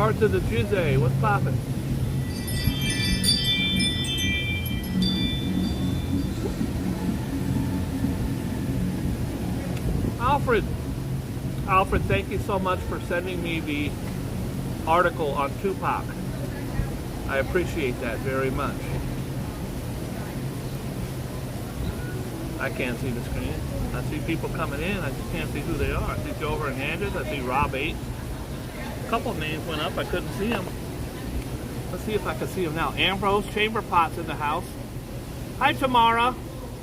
parts of the Jizzy. What's poppin'? Alfred, thank you so much for sending me the article on Tupac. I appreciate that very much. I can't see the screen. I see people coming in. I just can't see who they are. I see Joe Hernandez. I see Rob 8. A couple of names went up. I couldn't see them. Let's see if I can see them now. Ambrose Chamber Pot's in the house. Hi, Tamara.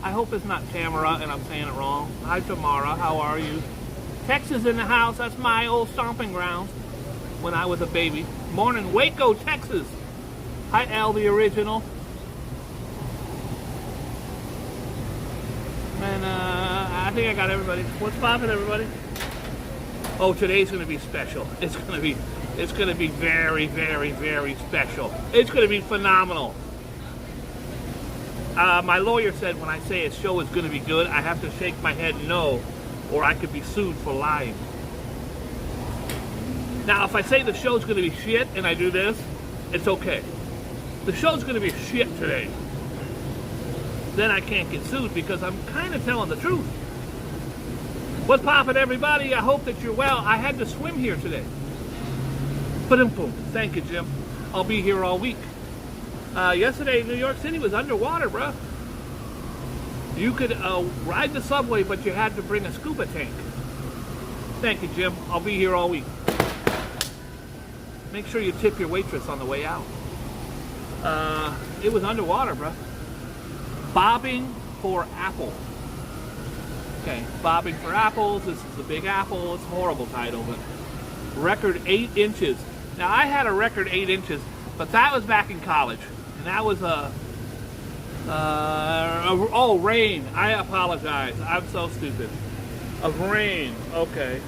I hope it's not Tamara and I'm saying it wrong. Hi, Tamara. How are you? Texas in the house. That's my old stomping ground when I was a baby. Morning, Waco, Texas. Hi, Al, the original. And I think I got everybody. What's poppin', everybody? Oh, today's gonna be special. It's gonna be very, very, very special. It's gonna be phenomenal. My lawyer said when I say a show is gonna be good, I have to shake my head no, or I could be sued for lying. Now, if I say the show's gonna be shit and I do this, it's okay. The show's gonna be shit today. Then I can't get sued because I'm kind of telling the truth. What's poppin', everybody? I hope that you're well. I had to swim here today. Ba-dum-boom. Thank you, Jim. I'll be here all week. Yesterday, New York City was underwater, bruh. You could ride the subway, but you had to bring a scuba tank. Thank you, Jim. I'll be here all week. Make sure you tip your waitress on the way out. It was underwater, bruh. Bobbing for Apple. Okay, Bobbing for Apples. This is the Big Apple. It's a horrible title, but record 8 inches. Now, I had a record 8 inches, but that was back in college. And that was oh, rain. I apologize. I'm so stupid. Of rain. Okay.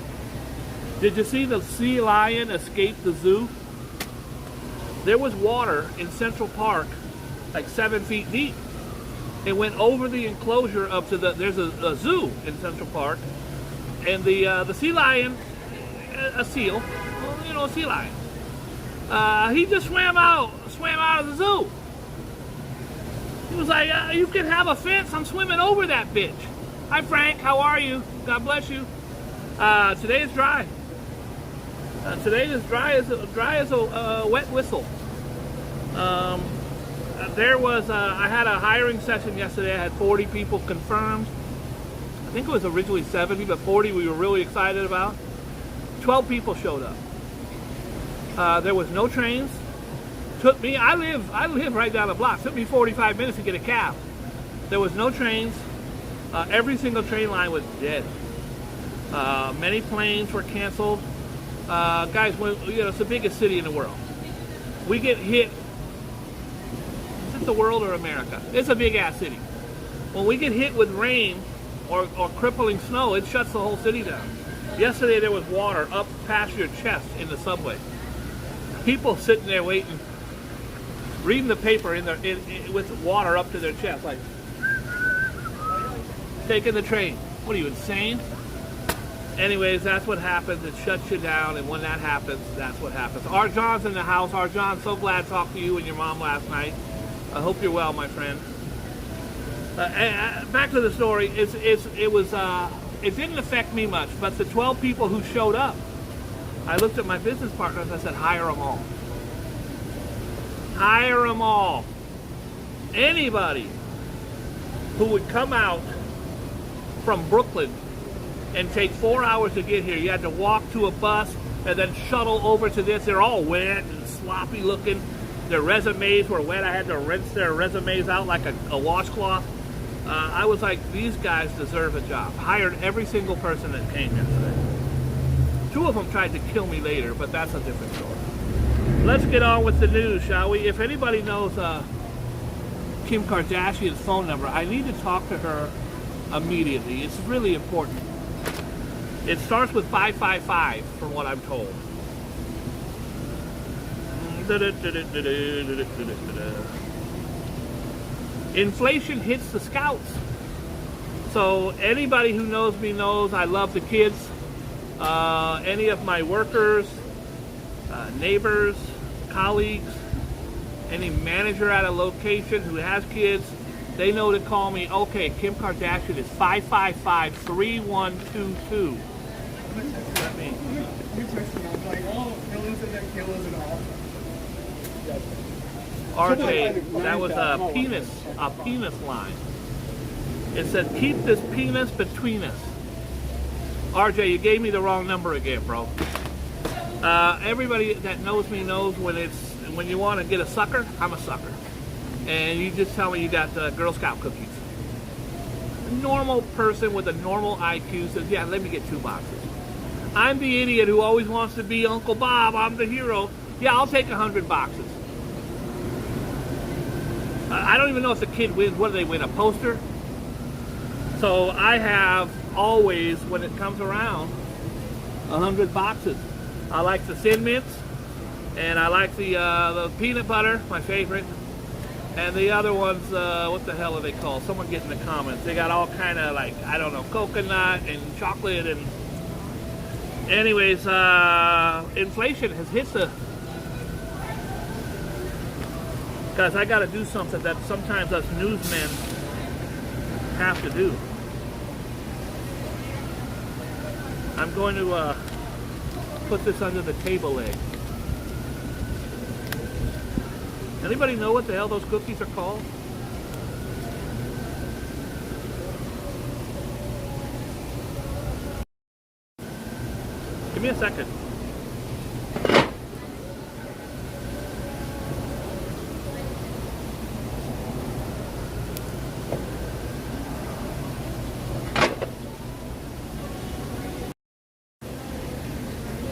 Did you see the sea lion escape the zoo? There was water in Central Park, like 7 feet deep. It went over the enclosure up to there's a zoo in Central Park, and the sea lion, a seal, well, you know, a sea lion, he just swam out of the zoo. He was like, you can have a fence, I'm swimming over that bitch. Hi Frank, how are you? God bless you. Today is dry. Today is dry as a wet whistle. There was, I had a hiring session yesterday. I had 40 people confirmed. I think it was originally 70, but 40 we were really excited about. 12 people showed up. There was no trains. Took me, I live right down the block. Took me 45 minutes to get a cab. There was no trains. Every single train line was dead. Many planes were canceled. Guys, you know, it's the biggest city in the world. We get hit. Is it the world or America? It's a big ass city. When we get hit with rain or crippling snow, it shuts the whole city down. Yesterday there was water up past your chest in the subway. People sitting there waiting, reading the paper with water up to their chest, like taking the train. What are you, insane? Anyways, that's what happens. It shuts you down, and when that happens, that's what happens. Arjan's in the house. Arjan, so glad to talk to you and your mom last night. I hope you're well, my friend. Back to the story. It didn't affect me much, but the 12 people who showed up, I looked at my business partners. I said, hire them all. Hire them all. Anybody who would come out from Brooklyn and take 4 hours to get here. You had to walk to a bus and then shuttle over to this. They're all wet and sloppy looking. Their resumes were wet. I had to rinse their resumes out like a washcloth. I was like, these guys deserve a job. Hired every single person that came here today. 2 of them tried to kill me later, but that's a different story. Let's get on with the news, shall we? If anybody knows Kim Kardashian's phone number, I need to talk to her immediately. It's really important. It starts with 555, from what I'm told. Inflation hits the scouts. So anybody who knows me knows I love the kids. Any of my workers, neighbors, colleagues, any manager at a location who has kids, they know to call me. Okay, Kim Kardashian is 555-3122. What does that mean? RJ, that was a penis line. It said, keep this penis between us. RJ, you gave me the wrong number again, bro. Everybody that knows me knows when you want to get a sucker, I'm a sucker. And you just tell me you got Girl Scout cookies. A normal person with a normal IQ says, yeah, let me get 2 boxes. I'm the idiot who always wants to be Uncle Bob. I'm the hero. Yeah, I'll take 100 boxes. I don't even know if the kid wins. What do they win? A poster? So I have always, when it comes around, 100 boxes. I like the Thin Mints, and I like the peanut butter, my favorite. And the other ones, what the hell are they called? Someone get in the comments. They got all kind of like, I don't know, coconut and chocolate and... Anyways, inflation has hit the... Guys, I got to do something that sometimes us newsmen have to do. I'm going to put this under the table leg. Anybody know what the hell those cookies are called? Give me a second.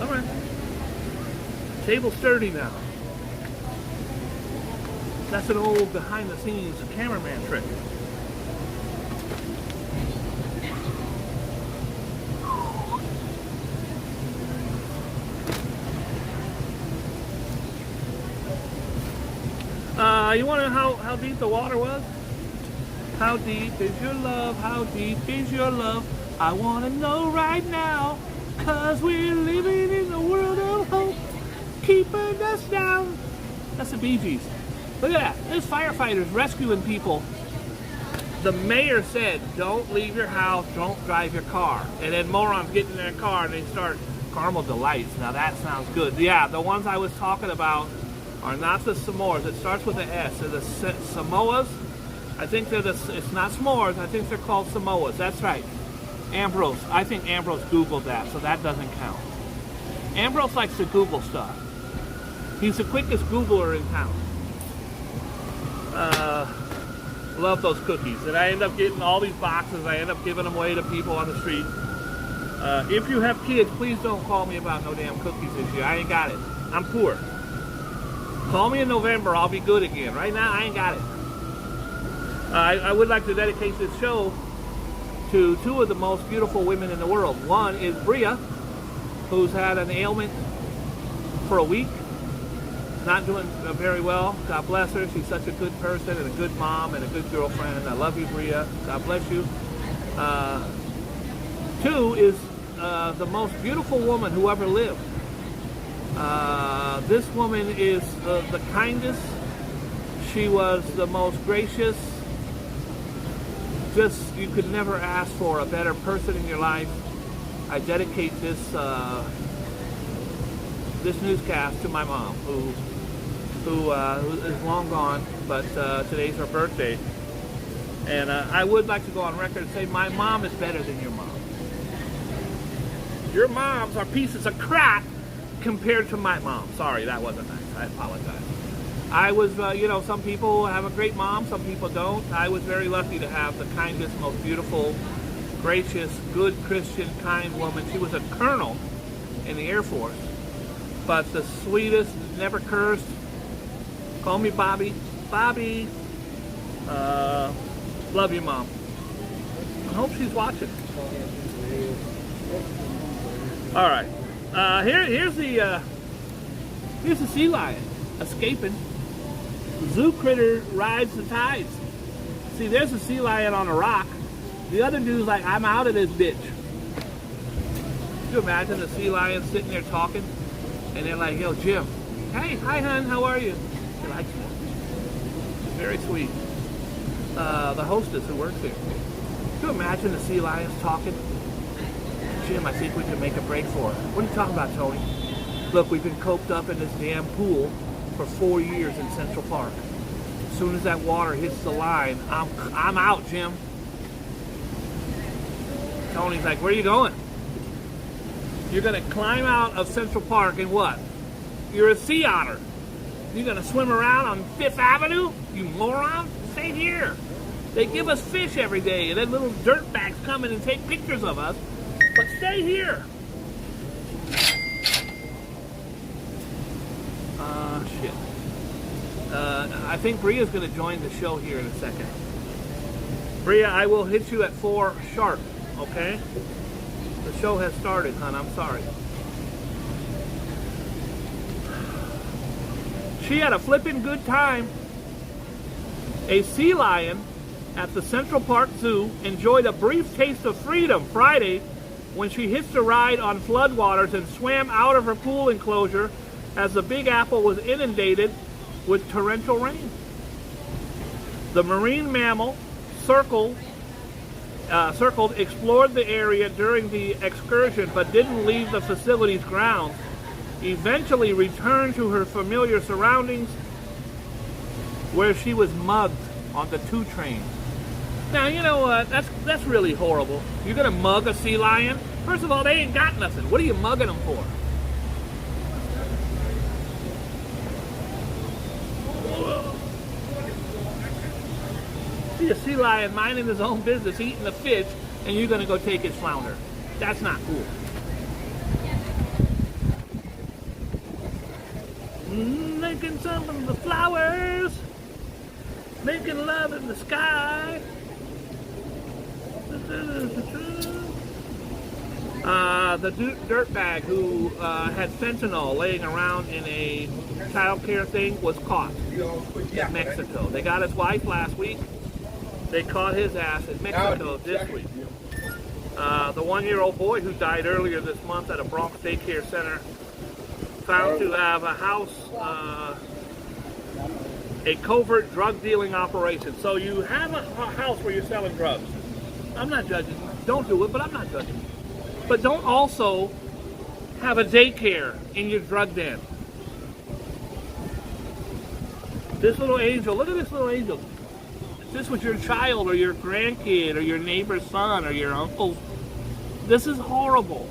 All right. Table's sturdy now. That's an old behind-the-scenes cameraman trick. You want to know how deep the water was? How deep is your love? How deep is your love? I want to know right now, 'cause we're living in a world of hope, keeping us down. That's the Bee Gees. Look at that. There's firefighters rescuing people. The mayor said, don't leave your house, don't drive your car. And then morons get in their car and they start caramel delights. Now that sounds good. Yeah, the ones I was talking about are not the s'mores. It starts with an S. They're the Samoas. I think it's not s'mores. I think they're called Samoas. That's right. Ambrose. I think Ambrose Googled that, so that doesn't count. Ambrose likes to Google stuff. He's the quickest Googler in town. Love those cookies. And I end up getting all these boxes. I end up giving them away to people on the street. If you have kids, please don't call me about no damn cookies this year. I ain't got it. I'm poor. Call me in November. I'll be good again. Right now, I ain't got it. I would like to dedicate this show to 2 of the most beautiful women in the world. One is Bria, who's had an ailment for a week. Not doing very well. God bless her. She's such a good person and a good mom and a good girlfriend. I love you, Bria. God bless you. 2 is the most beautiful woman who ever lived. This woman is the kindest. She was the most gracious. Just, you could never ask for a better person in your life. I dedicate this newscast to my mom, who is long gone, but today's her birthday. And I would like to go on record and say my mom is better than your mom. Your moms are pieces of crap compared to my mom. Sorry, that wasn't nice. I apologize. I was, some people have a great mom, some people don't. I was very lucky to have the kindest, most beautiful, gracious, good Christian, kind woman. She was a colonel in the Air Force, but the sweetest, never cursed. Call me Bobby. Bobby. Love you, Mom. I hope she's watching. All right. Here's the sea lion escaping. Zoo critter rides the tides. See, there's a sea lion on a rock. The other dude's like, I'm out of this bitch. Could you imagine the sea lion sitting there talking? And they're like, yo, Jim, hey, hi, hon, how are you? She likes me. She's very sweet. The hostess who works there. Can you imagine the sea lions talking? Jim, I think we can make a break for her. What are you talking about, Tony? Look, we've been coped up in this damn pool for 4 years in Central Park. As soon as that water hits the line, I'm out, Jim. Tony's like, where are you going? You're going to climb out of Central Park and what? You're a sea otter. You're going to swim around on Fifth Avenue? You moron? Stay here. They give us fish every day, and then little dirtbags come in and take pictures of us. But stay here. Shit. I think Bria's going to join the show here in a second. Bria, I will hit you at 4 sharp, okay? The show has started, hon. I'm sorry. She had a flippin' good time. A sea lion at the Central Park Zoo enjoyed a brief taste of freedom Friday when she hitched a ride on floodwaters and swam out of her pool enclosure as the Big Apple was inundated with torrential rain. The marine mammal circled, explored the area during the excursion, but didn't leave the facility's grounds. Eventually returned to her familiar surroundings, where she was mugged on the 2 train. Now, you know what? That's really horrible. You're gonna mug a sea lion? First of all, they ain't got nothing. What are you mugging them for? See a sea lion minding his own business, eating the fish, and you're gonna go take his flounder. That's not cool. Making some of the flowers, making love in the sky. The dirtbag who had fentanyl laying around in a child care thing was caught in Mexico. They got his wife last week. They caught his ass in Mexico this week. The 1-year-old boy who died earlier this month at a Bronx daycare center found to have a house, a covert drug dealing operation. So you have a house where you're selling drugs. I'm not judging. Don't do it, but I'm not judging. But don't also have a daycare in your drug den. This little angel, look at this little angel. If this was your child or your grandkid or your neighbor's son or your uncle, this is horrible.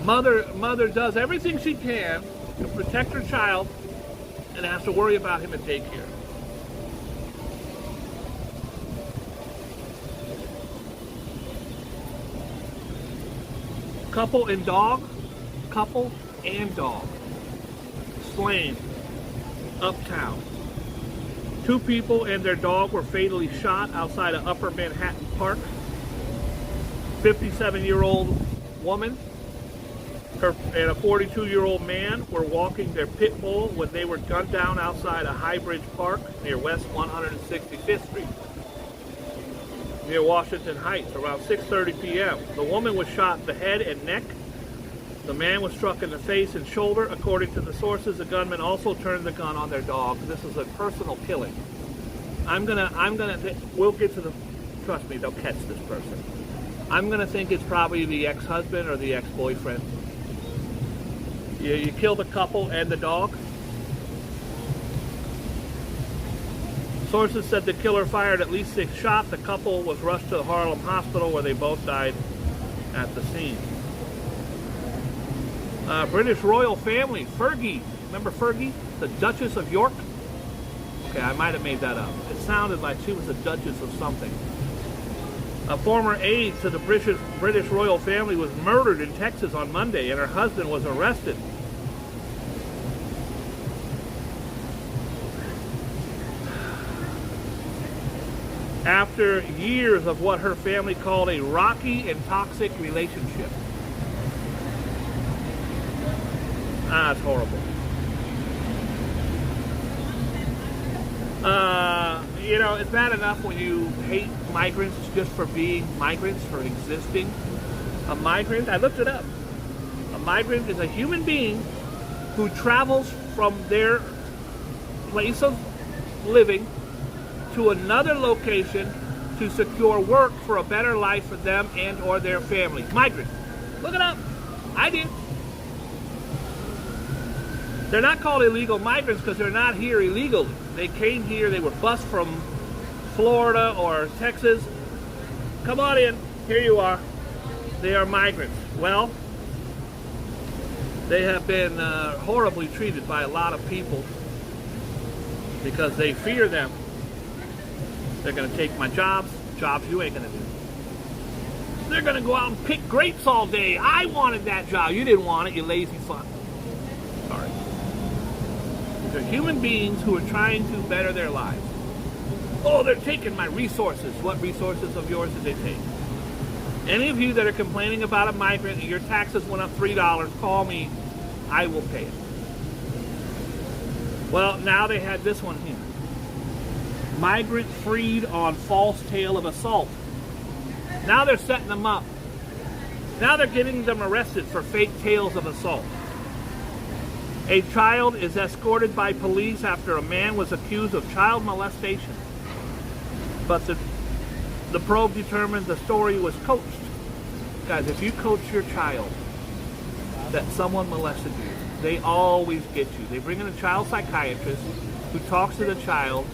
Mother does everything she can to protect her child and has to worry about him at daycare. Couple and dog slain uptown. 2 people and their dog were fatally shot outside of Upper Manhattan Park. 57-year-old woman and a 42-year-old man were walking their pit bull when they were gunned down outside of High Bridge Park near West 165th Street, near Washington Heights, around 6:30 p.m. The woman was shot in the head and neck. The man was struck in the face and shoulder. According to the sources, the gunman also turned the gun on their dog. This is a personal killing. We'll get to the, trust me, they'll catch this person. I'm gonna think it's probably the ex-husband or the ex-boyfriend. You killed the couple and the dog. Sources said the killer fired at least 6 shots. The couple was rushed to the Harlem hospital where they both died at the scene. British royal family, Fergie. Remember Fergie? The Duchess of York? Okay, I might have made that up. It sounded like she was a duchess of something. A former aide to the British royal family was murdered in Texas on Monday, and her husband was arrested. After years of what her family called a rocky and toxic relationship. It's horrible. You know, it's bad enough when you hate migrants just for being migrants, for existing. A migrant, I looked it up. migrant is a human being who travels from their place of living to another location to secure work for a better life for them and or their family. Migrant. Look it up. I did. They're not called illegal migrants because they're not here illegally. They came here, they were bused from Florida or Texas. Come on in. Here you are. They are migrants. Well, they have been horribly treated by a lot of people because they fear them. They're going to take my jobs you ain't going to do. They're going to go out and pick grapes all day. I wanted that job. You didn't want it, you lazy fuck. Sorry. These are human beings who are trying to better their lives. Oh, they're taking my resources. What resources of yours did they take? Any of you that are complaining about a migrant and your taxes went up $3, call me. I will pay it. Well, now they had this one here. Migrant freed on false tale of assault. Now they're setting them up. Now they're getting them arrested for fake tales of assault. A child is escorted by police after a man was accused of child molestation. But the probe determined the story was coached. Guys, if you coach your child that someone molested you, they always get you. They bring in a child psychiatrist who talks to the child,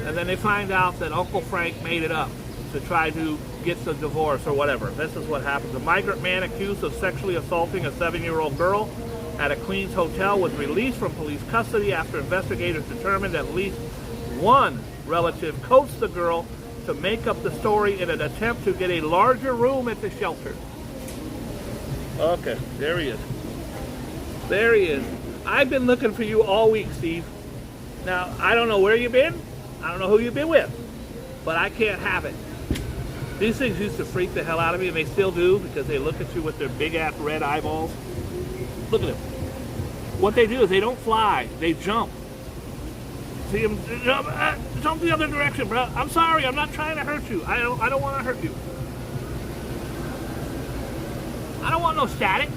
and then they find out that Uncle Frank made it up to try to get the divorce or whatever. This is what happens. A migrant man accused of sexually assaulting a 7-year-old girl at a Queens hotel was released from police custody after investigators determined at least one relative coached the girl to make up the story in an attempt to get a larger room at the shelter. Okay, there he is. There he is. I've been looking for you all week, Steve. Now, I don't know where you've been. I don't know who you've been with. But I can't have it. These things used to freak the hell out of me, and they still do, because they look at you with their big-ass red eyeballs. Look at them. What they do is they don't fly. They jump. See them jump the other direction, bro. I'm sorry. I'm not trying to hurt you. I don't want to hurt you. I don't want no static.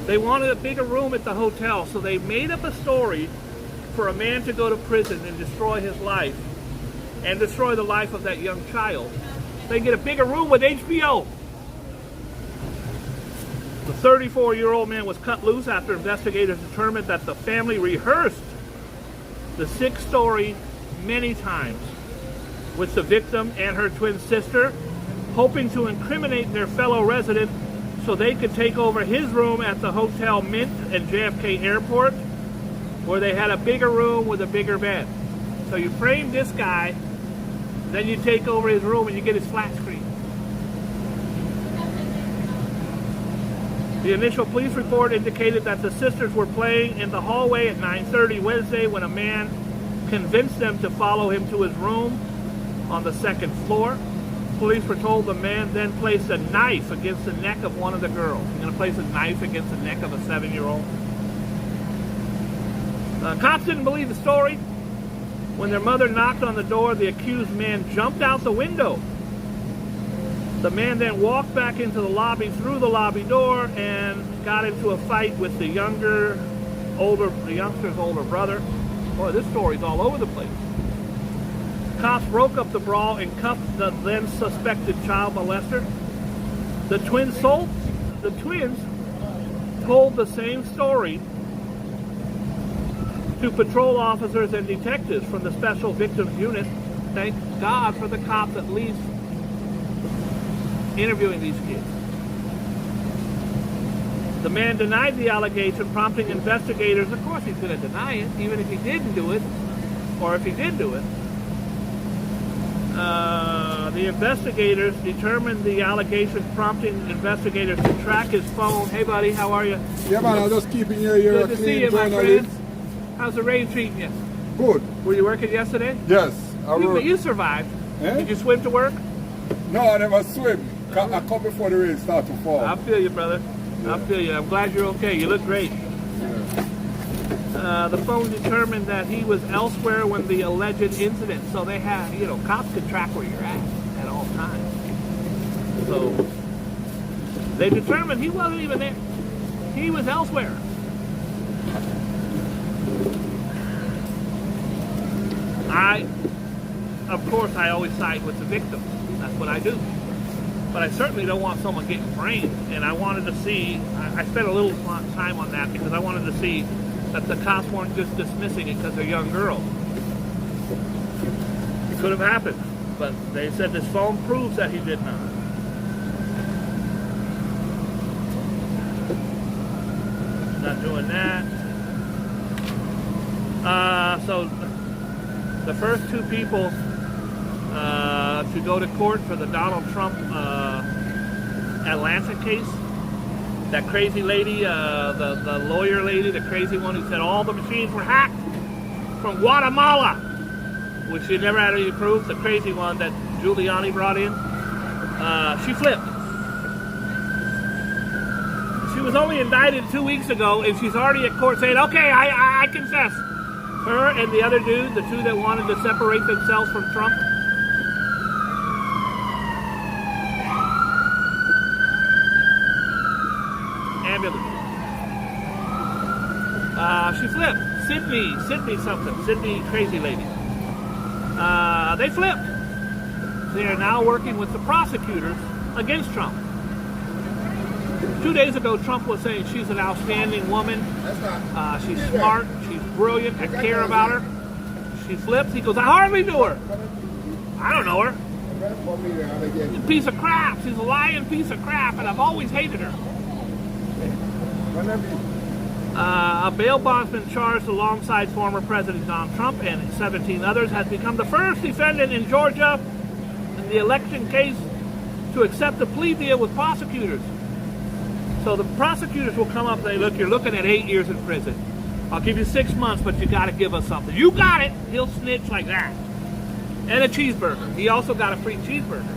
They wanted a bigger room at the hotel, so they made up a story for a man to go to prison and destroy his life and destroy the life of that young child. They get a bigger room with HBO. The 34-year-old man was cut loose after investigators determined that the family rehearsed the sick story many times with the victim and her twin sister, hoping to incriminate their fellow resident so they could take over his room at the Hotel Mint and JFK Airport, where they had a bigger room with a bigger bed. So you frame this guy, then you take over his room and you get his flat screen. The initial police report indicated that the sisters were playing in the hallway at 9:30 Wednesday when a man convinced them to follow him to his room on the second floor. Police were told the man then placed a knife against the neck of one of the girls. You're going to place a knife against the neck of a 7-year-old? Cops didn't believe the story. When their mother knocked on the door, the accused man jumped out the window. The man then walked back into the lobby through the lobby door and got into a fight with the youngster's older brother. Boy, this story's all over the place. Cops broke up the brawl and cuffed the then suspected child molester. The twins told the same story to patrol officers and detectives from the Special Victims Unit. Thank God for the cops at least interviewing these kids. The man denied the allegation, prompting investigators. Of course he's going to deny it, even if he didn't do it, or if he did do it. The investigators determined the allegations, prompting investigators to track his phone. Hey, buddy, how are you? Yeah, man, I'm just keeping you here. Good to see you, my friend. How's the rain treating you? Good. Were you working yesterday? Yes. You survived. Eh? Did you swim to work? No, I never swim. I come before the rain started to fall. I feel you, brother. Yeah. I feel you. I'm glad you're okay. You look great. Yeah. The phone determined that he was elsewhere when the alleged incident. So they have, cops can track where you're at all times. So they determined he wasn't even there. He was elsewhere. Of course, I always side with the victims. That's what I do. But I certainly don't want someone getting framed. And I wanted to see, I spent a little time on that because I wanted to see that the cops weren't just dismissing it because they're young girls. It could have happened. But they said this phone proves that he did not. Not doing that. So the first two people to go to court for the Donald Trump Atlanta case, that crazy lady, the lawyer lady, the crazy one who said all the machines were hacked from Guatemala, which she never had any proof, the crazy one that Giuliani brought in, she flipped. She was only indicted 2 weeks ago, and she's already at court saying, okay, I confess. Her and the other dude, the two that wanted to separate themselves from Trump. Ambulance. She flipped. Sydney something. Sydney crazy lady. They flipped. They are now working with the prosecutors against Trump. 2 days ago, Trump was saying she's an outstanding woman. She's smart. She's brilliant. I care about her. She flips. He goes, I hardly knew her. I don't know her. She's a piece of crap. She's a lying piece of crap, and I've always hated her. A bail bondsman charged alongside former President Donald Trump and 17 others has become the first defendant in Georgia in the election case to accept a plea deal with prosecutors. So the prosecutors will come up and say, look, you're looking at 8 years in prison. I'll give you 6 months, but you got to give us something. You got it. He'll snitch like that. And a cheeseburger. He also got a free cheeseburger.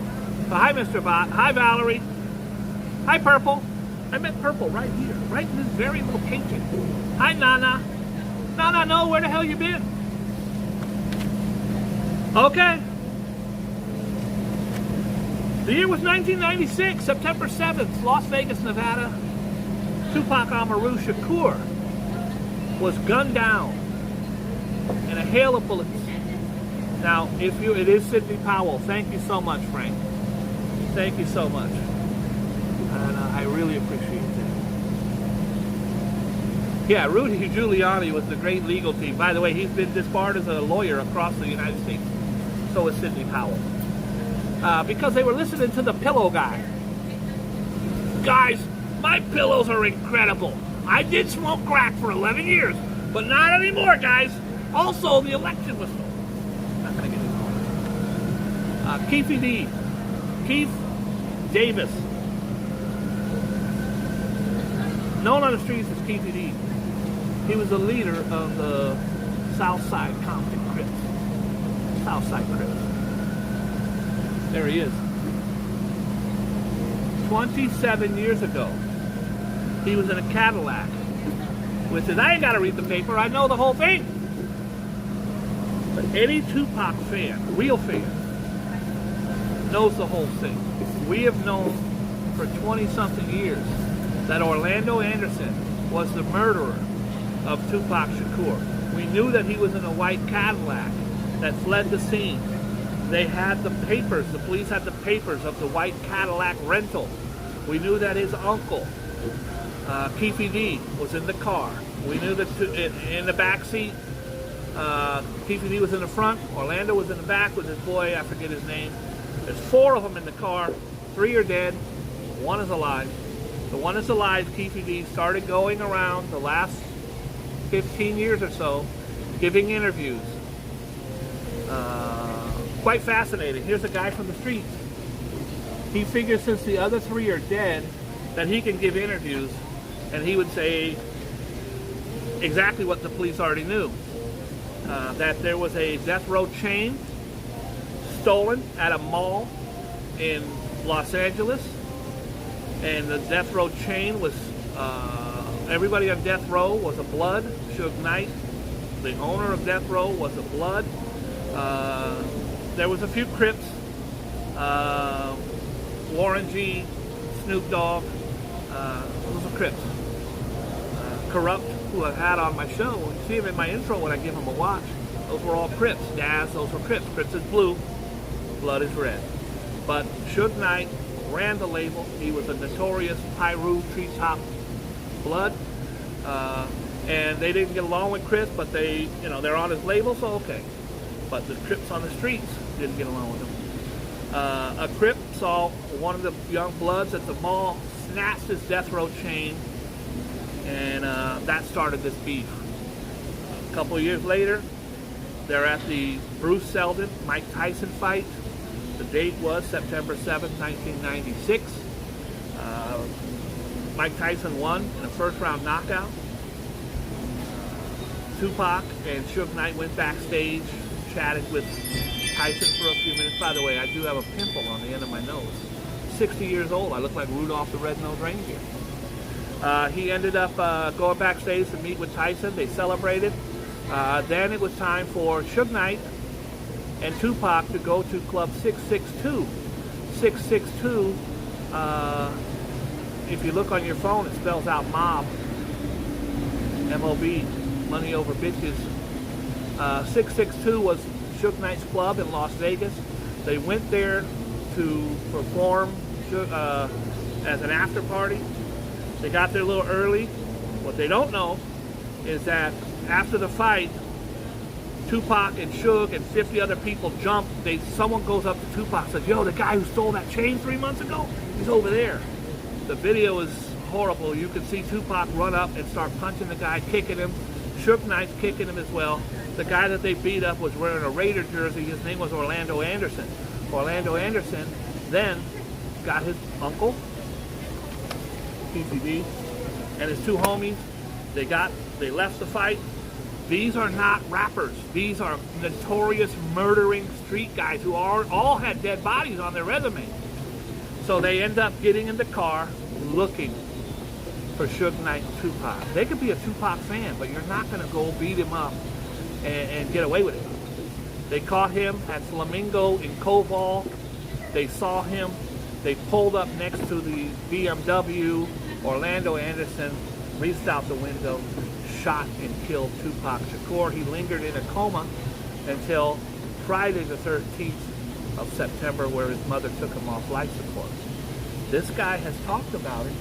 So hi, Mr. Bot. Hi, Valerie. Hi, Purple. I met Purple right here, right in this very location. Hi, Nana. Nana, no, where the hell you been? Okay. The year was 1996, September 7th, Las Vegas, Nevada. Tupac Amaru Shakur was gunned down in a hail of bullets. Now, it is Sidney Powell. Thank you so much, Frank. Thank you so much. And I really appreciate that. Yeah, Rudy Giuliani was the great legal team. By the way, he's been disbarred as a lawyer across the United States. So is Sidney Powell. Because they were listening to the pillow guy. Guys, my pillows are incredible. I did smoke crack for 11 years, but not anymore, guys. Also, the election was stolen. Not going to get it. Keefe D. Keith Davis. Known on the streets as Keefe D. He was the leader of the Southside Compton Crips. Southside Crips. There he is. 27 years ago, he was in a Cadillac with his, I ain't got to read the paper, I know the whole thing. But any Tupac fan, real fan, knows the whole thing. We have known for 20-something years that Orlando Anderson was the murderer of Tupac Shakur. We knew that he was in a white Cadillac that fled the scene. They had the papers, the police had the papers of the white Cadillac rental. We knew that his uncle, Keefe D, was in the car. We knew that in the back seat, Keefe D was in the front, Orlando was in the back with his boy, I forget his name. There's 4 of them in the car, 3 are dead, 1 is alive. The one that's alive, Keefe D, started going around the last 15 years or so, giving interviews. Quite fascinating. Here's a guy from the streets. He figures since the other 3 are dead, that he can give interviews, and he would say exactly what the police already knew. That there was a death row chain stolen at a mall in Los Angeles, and the death row chain was, everybody on death row was a Blood. Suge Knight, the owner of death row, was a Blood. There was a few Crips. Warren G, Snoop Dogg, those are Crips. Corrupt, who I had on my show, you see him in my intro when I give him a watch, those were all Crips. Daz, those were Crips. Crips is blue, Blood is red. But Suge Knight ran the label. He was a notorious Pyru treetop blood. And they didn't get along with Crips, but they're on his label, so okay. But the Crips on the streets didn't get along with him. A Crip saw one of the young bloods at the mall, snatched his death row chain, and that started this beef. A couple of years later, they're at the Bruce Seldon, Mike Tyson fight. The date was September 7th, 1996. Mike Tyson won in a first-round knockout. Tupac and Suge Knight went backstage, chatted with Tyson for a few minutes. By the way, I do have a pimple on the end of my nose. 60 years old. I look like Rudolph the Red-Nosed Reindeer. He ended up going backstage to meet with Tyson. They celebrated. Then it was time for Suge Knight and Tupac to go to Club 662. 662, if you look on your phone, it spells out mob. M-O-B, money over bitches. 662 was Suge Knight's club in Las Vegas. They went there to perform as an after party. They got there a little early. What they don't know is that after the fight, Tupac and Suge and 50 other people jumped. Someone goes up to Tupac and says, yo, the guy who stole that chain 3 months ago, he's over there. The video is horrible. You can see Tupac run up and start punching the guy, kicking him. Suge Knight's kicking him as well. The guy that they beat up was wearing a Raider jersey. His name was Orlando Anderson. Orlando Anderson then got his uncle, PCD, and his two homies. They left the fight. These are not rappers. These are notorious murdering street guys who all had dead bodies on their resume. So they end up getting in the car looking for Suge Knight and Tupac. They could be a Tupac fan, but you're not going to go beat him up and get away with it. They caught him at Flamingo in Koval. They saw him. They pulled up next to the BMW. Orlando Anderson reached out the window, shot and killed Tupac Shakur. He lingered in a coma until Friday the 13th of September, where his mother took him off life support. This guy has talked about it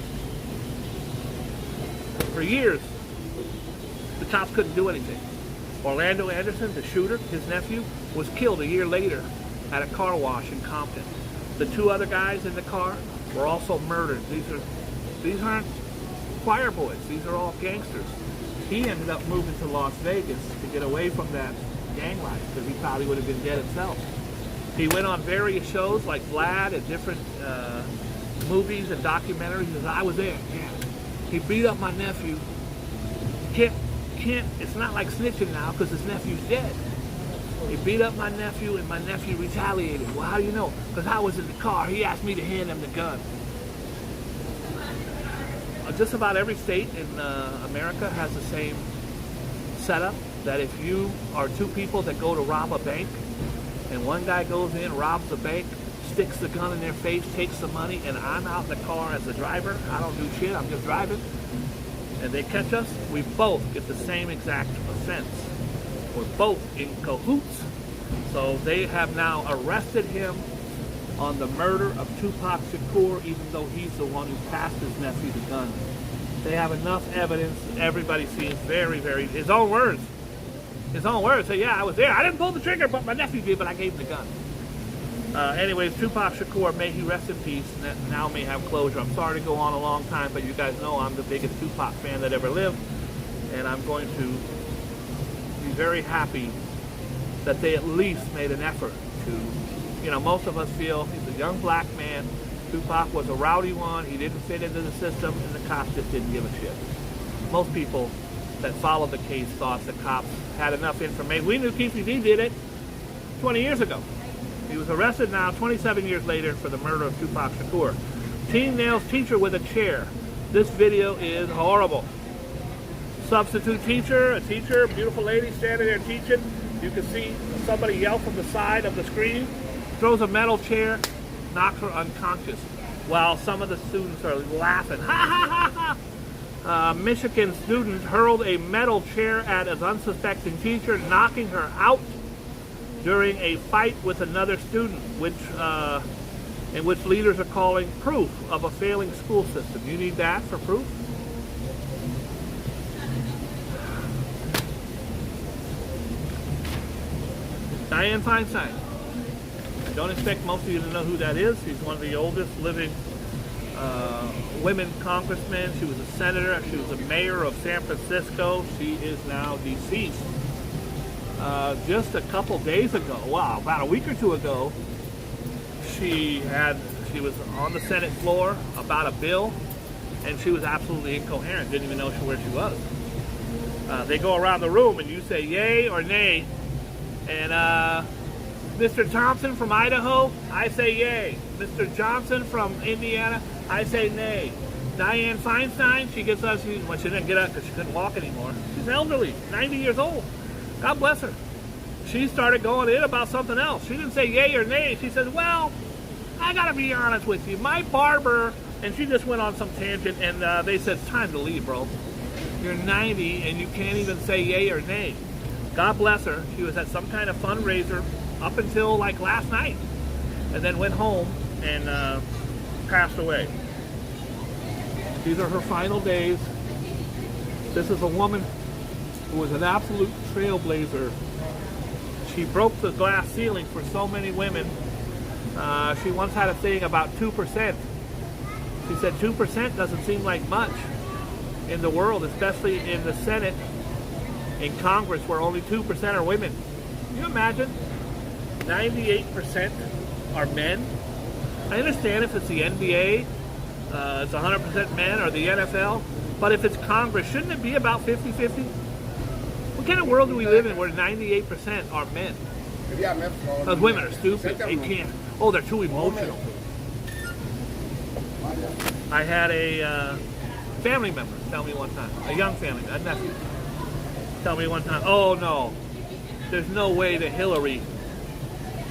for years. The cops couldn't do anything. Orlando Anderson, the shooter, his nephew, was killed a year later at a car wash in Compton. The two other guys in the car were also murdered. These aren't choir boys. These are all gangsters. He ended up moving to Las Vegas to get away from that gang life because he probably would have been dead himself. He went on various shows like Vlad and different movies and documentaries. He says, I was there. Yeah. He beat up my nephew. It's not like snitching now because his nephew's dead. He beat up my nephew and my nephew retaliated. Well, how do you know? Because I was in the car. He asked me to hand him the gun. Just about every state in America has the same setup, that if you are two people that go to rob a bank and one guy goes in, robs the bank, sticks the gun in their face, takes the money, and I'm out in the car as the driver, I don't do shit, I'm just driving, and they catch us, we both get the same exact offense. We're both in cahoots. So they have now arrested him on the murder of Tupac Shakur, even though he's the one who passed his nephew the gun. They have enough evidence. Everybody seems very, his own words. His own words say, yeah, I was there. I didn't pull the trigger, but my nephew did, but I gave him the gun. Anyways, Tupac Shakur, may he rest in peace, and now may have closure. I'm sorry to go on a long time, but you guys know I'm the biggest Tupac fan that ever lived, and I'm going to be very happy that they at least made an effort to, most of us feel he's a young black man. Tupac was a rowdy one. He didn't fit into the system, and the cops just didn't give a shit. Most people that followed the case thought the cops had enough information. We knew Keefe D did it 20 years ago. He was arrested now 27 years later for the murder of Tupac Shakur. Teen nails teacher with a chair. This video is horrible. Substitute teacher, a teacher, beautiful lady standing there teaching. You can see somebody yell from the side of the screen, throws a metal chair, knocks her unconscious. while some of the students are laughing. Ha ha ha ha! Michigan student hurled a metal chair at an unsuspecting teacher, knocking her out during a fight with another student, in which leaders are calling proof of a failing school system. You need that for proof? Dianne Feinstein. I don't expect most of you to know who that is. She's one of the oldest living women congressmen. She was a senator. She was a mayor of San Francisco. She is now deceased. Just a couple days ago, wow, about a week or two ago, she was on the Senate floor about a bill, and she was absolutely incoherent, didn't even know where she was. They go around the room and you say yay or nay, and Mr. Thompson from Idaho, I say yay. Mr. Johnson from Indiana, I say nay. Dianne Feinstein, she gets up, she didn't get up because she couldn't walk anymore. She's elderly, 90 years old. God bless her. She started going in about something else. She didn't say yay or nay. She said, well, I gotta be honest with you. My barber, and she just went on some tangent, and they said, it's time to leave, bro. You're 90 and you can't even say yay or nay. God bless her. She was at some kind of fundraiser up until like last night, and then went home and passed away. These are her final days. This is a woman who was an absolute trailblazer. She broke the glass ceiling for so many women. She once had a thing about 2%. She said 2% doesn't seem like much in the world, especially in the Senate, in Congress, where only 2% are women. Can you imagine? 98% are men. I understand if it's the NBA, it's 100% men, or the NFL, but if it's Congress, shouldn't it be about 50-50? What kind of world do we live in where 98% are men? Because women are stupid. They can't. Oh, they're too emotional. I had a family member tell me one time, a young family, a nephew, tell me one time, oh no, there's no way that Hillary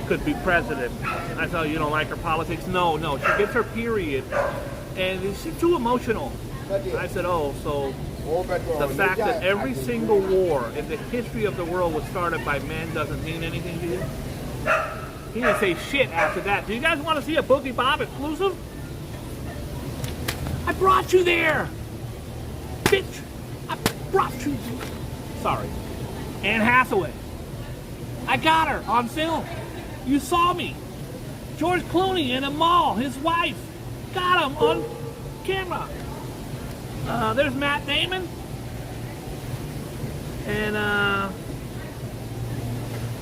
could be president. I thought, you don't like her politics? No, she gets her period, and she's too emotional. I said, oh, so the fact that every single war in the history of the world was started by men doesn't mean anything to you? He didn't say shit after that. Do you guys want to see a Boogie Bob exclusive? I brought you there! Bitch! I brought you there. Sorry. Anne Hathaway. I got her on film. You saw me. George Clooney in a mall, his wife. Got him on camera. There's Matt Damon. And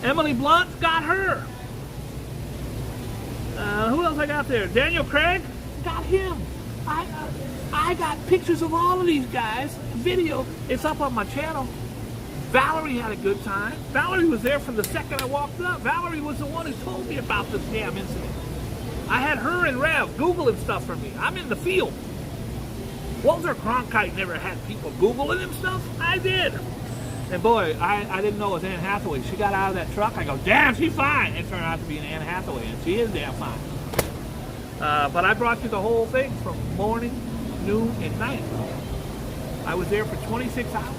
Emily Blunt got her. Who else I got there? Daniel Craig? Got him. I got pictures of all of these guys. Video. It's up on my channel. Valerie had a good time. Valerie was there from the second I walked up. Valerie was the one who told me about this damn incident. I had her and Rev Googling stuff for me. I'm in the field. Walter Cronkite never had people Googling him stuff. I did. And boy, I didn't know it was Anne Hathaway. She got out of that truck. I go, damn, she's fine. It turned out to be an Anne Hathaway, and she is damn fine. But I brought you the whole thing from morning, noon, and night. I was there for 26 hours.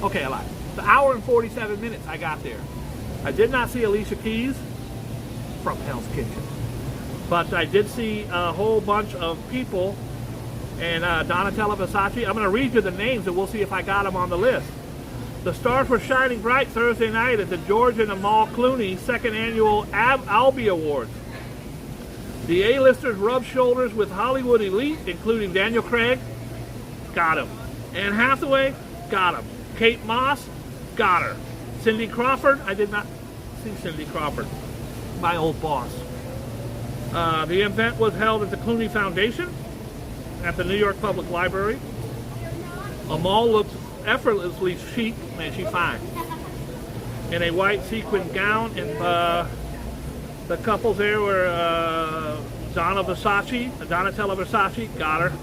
Okay, I lied. The hour and 47 minutes I got there. I did not see Alicia Keys from Hell's Kitchen. But I did see a whole bunch of people, and Donatella Versace. I'm going to read you the names and we'll see if I got them on the list. The stars were shining bright Thursday night at the George and Amal Clooney second annual Albie Awards. The A-listers rubbed shoulders with Hollywood elite, including Daniel Craig. Got him. Anne Hathaway. Got him. Kate Moss. Got her. Cindy Crawford. I did not see Cindy Crawford. My old boss. The event was held at the Clooney Foundation at the New York Public Library. Amal looked effortlessly chic, man, she's fine, in a white sequin gown, and the couples there were Donatella Versace, got her.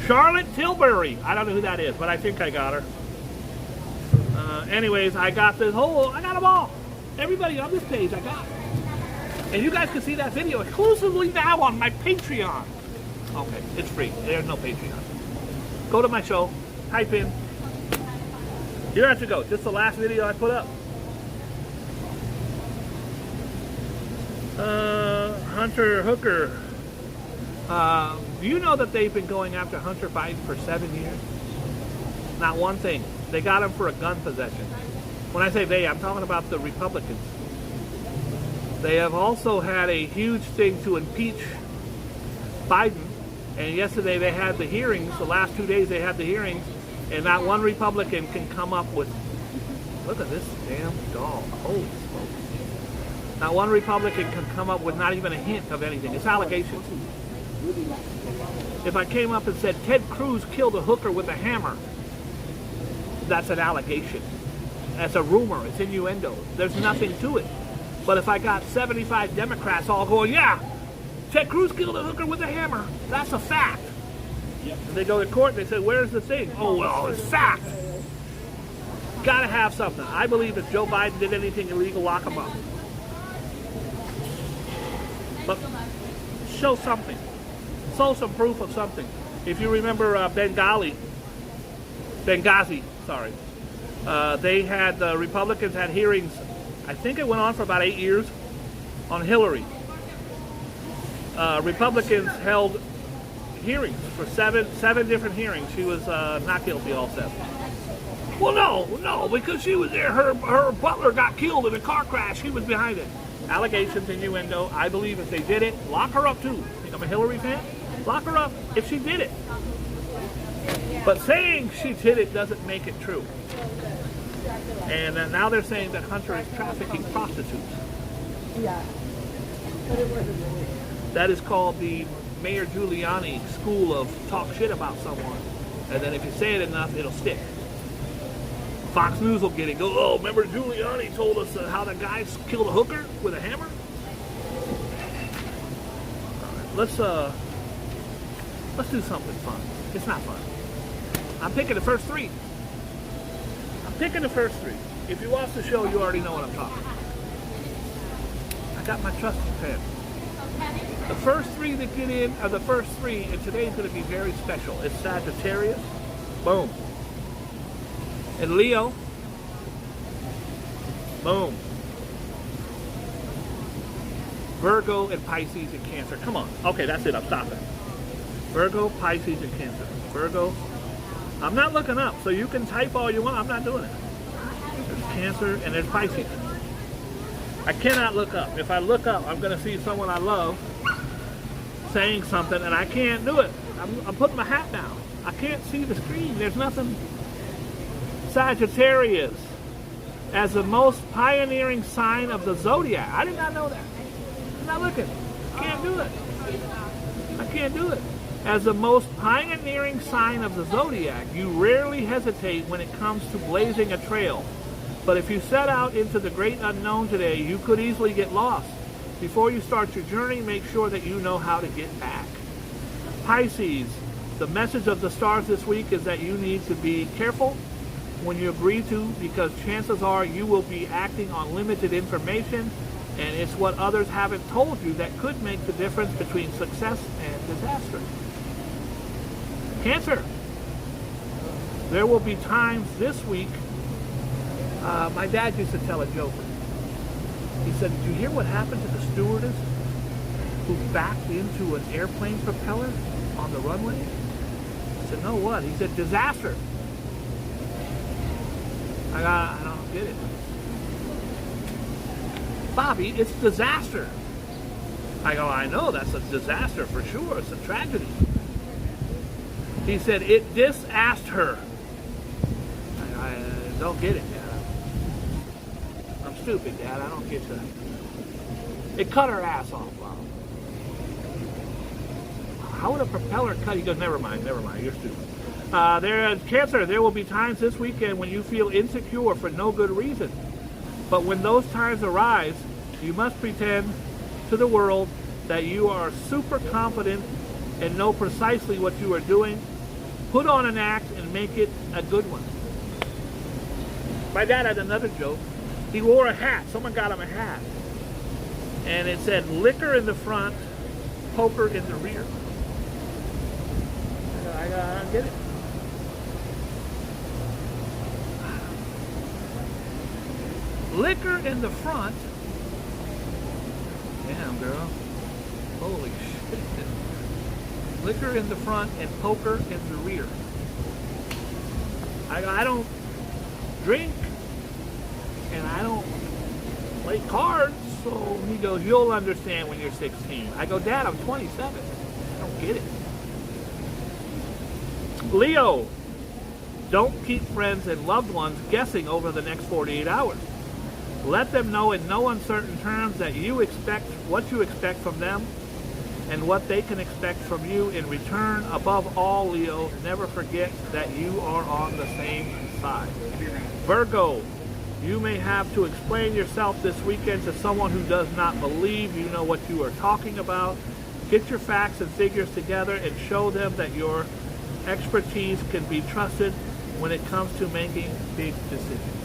Charlotte Tilbury, I don't know who that is, but I think I got her. Anyways, I got them all. Everybody on this page I got. And you guys can see that video exclusively now on my Patreon. Okay, it's free. There's no Patreon. Go to my show, type in. Here I have to go. Just the last video I put up. Hunter Hooker. Do you know that they've been going after Hunter Biden for 7 years? Not one thing. They got him for a gun possession. When I say they, I'm talking about the Republicans. They have also had a huge thing to impeach Biden. And yesterday they had the hearings. The last 2 days they had the hearings. And not one Republican can come up with, look at this damn dog. Holy smokes. Not one Republican can come up with not even a hint of anything. It's allegations. If I came up and said Ted Cruz killed a hooker with a hammer, that's an allegation. That's a rumor. It's innuendo. There's nothing to it. But if I got 75 Democrats all going, yeah, Ted Cruz killed a hooker with a hammer, that's a fact. And they go to court and they say, where's the thing? Oh, well, it's fact. Gotta have something. I believe if Joe Biden did anything illegal, lock him up. But show something. Show some proof of something. If you remember Benghazi, they had, the Republicans had hearings, I think it went on for about 8 years, on Hillary. Republicans held hearings for seven different hearings. She was not guilty all 7. Well, no, because she was there. Her butler got killed in a car crash. She was behind it. Allegations, innuendo. I believe if they did it, lock her up too. Think I'm a Hillary fan? Lock her up if she did it. But saying she did it doesn't make it true. And now they're saying that Hunter is trafficking prostitutes. Yeah. That is called the Mayor Giuliani school of talk shit about someone. And then if you say it enough, it'll stick. Fox News will get it. Go, oh, remember Giuliani told us how the guy killed a hooker with a hammer? All right, let's do something fun. It's not fun. I'm picking the first 3. If you watch the show, you already know what I'm talking about. I got my trusty pen. The first 3 that get in are the first 3, and today's going to be very special. It's Sagittarius. Boom. And Leo. Boom. Virgo and Pisces and Cancer. Come on. Okay, that's it. I'm stopping. Virgo, Pisces, and Cancer. Virgo. I'm not looking up, so you can type all you want. I'm not doing it. There's Cancer and there's Pisces. I cannot look up. If I look up, I'm going to see someone I love saying something, and I can't do it. I'm putting my hat down. I can't see the screen. There's nothing. Sagittarius, as the most pioneering sign of the zodiac. I did not know that. I'm not looking. I can't do it. I can't do it. As the most pioneering sign of the zodiac, you rarely hesitate when it comes to blazing a trail. But if you set out into the great unknown today, you could easily get lost. Before you start your journey, make sure that you know how to get back. Pisces, the message of the stars this week is that you need to be careful when you agree to, because chances are you will be acting on limited information, and it's what others haven't told you that could make the difference between success and disaster. Cancer, there will be times this week. My dad used to tell a joke. He said, did you hear what happened to the stewardess who backed into an airplane propeller on the runway? I said, no, what? He said, disaster. I don't get it. Bobby, it's disaster. I go, I know, that's a disaster for sure. It's a tragedy. He said, it disassed her. I don't get it, Dad. I'm stupid, Dad. I don't get that. It cut her ass off, Bob. How would a propeller cut? He goes, never mind, you're stupid. Cancer, there will be times this weekend when you feel insecure for no good reason. But when those times arise, you must pretend to the world that you are super confident and know precisely what you are doing. Put on an act and make it a good one. My dad had another joke. He wore a hat. Someone got him a hat. And it said liquor in the front, poker in the rear. I get it. Liquor in the front. Damn, girl. Holy shit. Liquor in the front and poker in the rear. I don't drink and I don't play cards. So he goes, you'll understand when you're 16. I go, Dad, I'm 27. I don't get it. Leo, don't keep friends and loved ones guessing over the next 48 hours. Let them know in no uncertain terms that you expect what you expect from them and what they can expect from you in return. Above all, Leo, never forget that you are on the same side. Virgo, you may have to explain yourself this weekend to someone who does not believe you know what you are talking about. Get your facts and figures together and show them that your expertise can be trusted when it comes to making big decisions.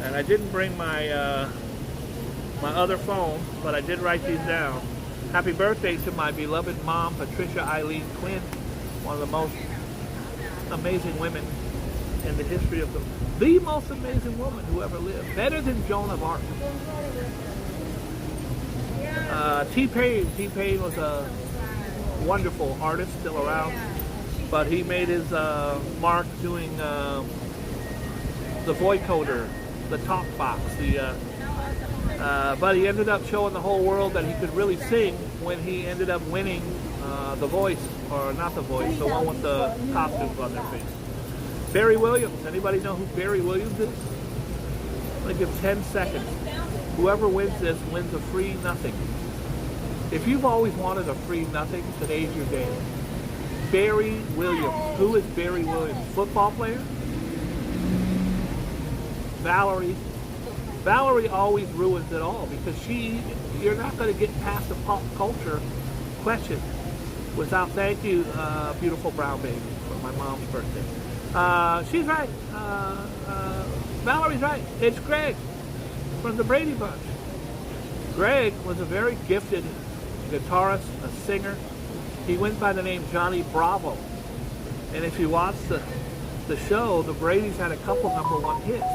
And I didn't bring my my other phone, but I did write these down. Happy birthday to my beloved mom, Patricia Eileen Quinn, one of the most amazing women in the history of the most amazing woman who ever lived. Better than Joan of Arc. T-Pain. T-Pain was a wonderful artist, still around, but he made his mark doing the voicoder, the talk box, but he ended up showing the whole world that he could really sing when he ended up winning The Voice, or not The Voice, the one with the costumes on their face. Barry Williams. Anybody know who Barry Williams is? I'm going to give 10 seconds. Whoever wins this wins a free nothing. If you've always wanted a free nothing, today's your day. Barry Williams. Who is Barry Williams? Football player? Valerie. Valerie always ruins it all because you're not going to get past the pop culture question without thank you, beautiful brown baby, for my mom's birthday. She's right. Valerie's right. It's Greg from the Brady Bunch. Greg was a very gifted guitarist, a singer. He went by the name Johnny Bravo. And if you watch the show, the Brady's had a couple #1 hits.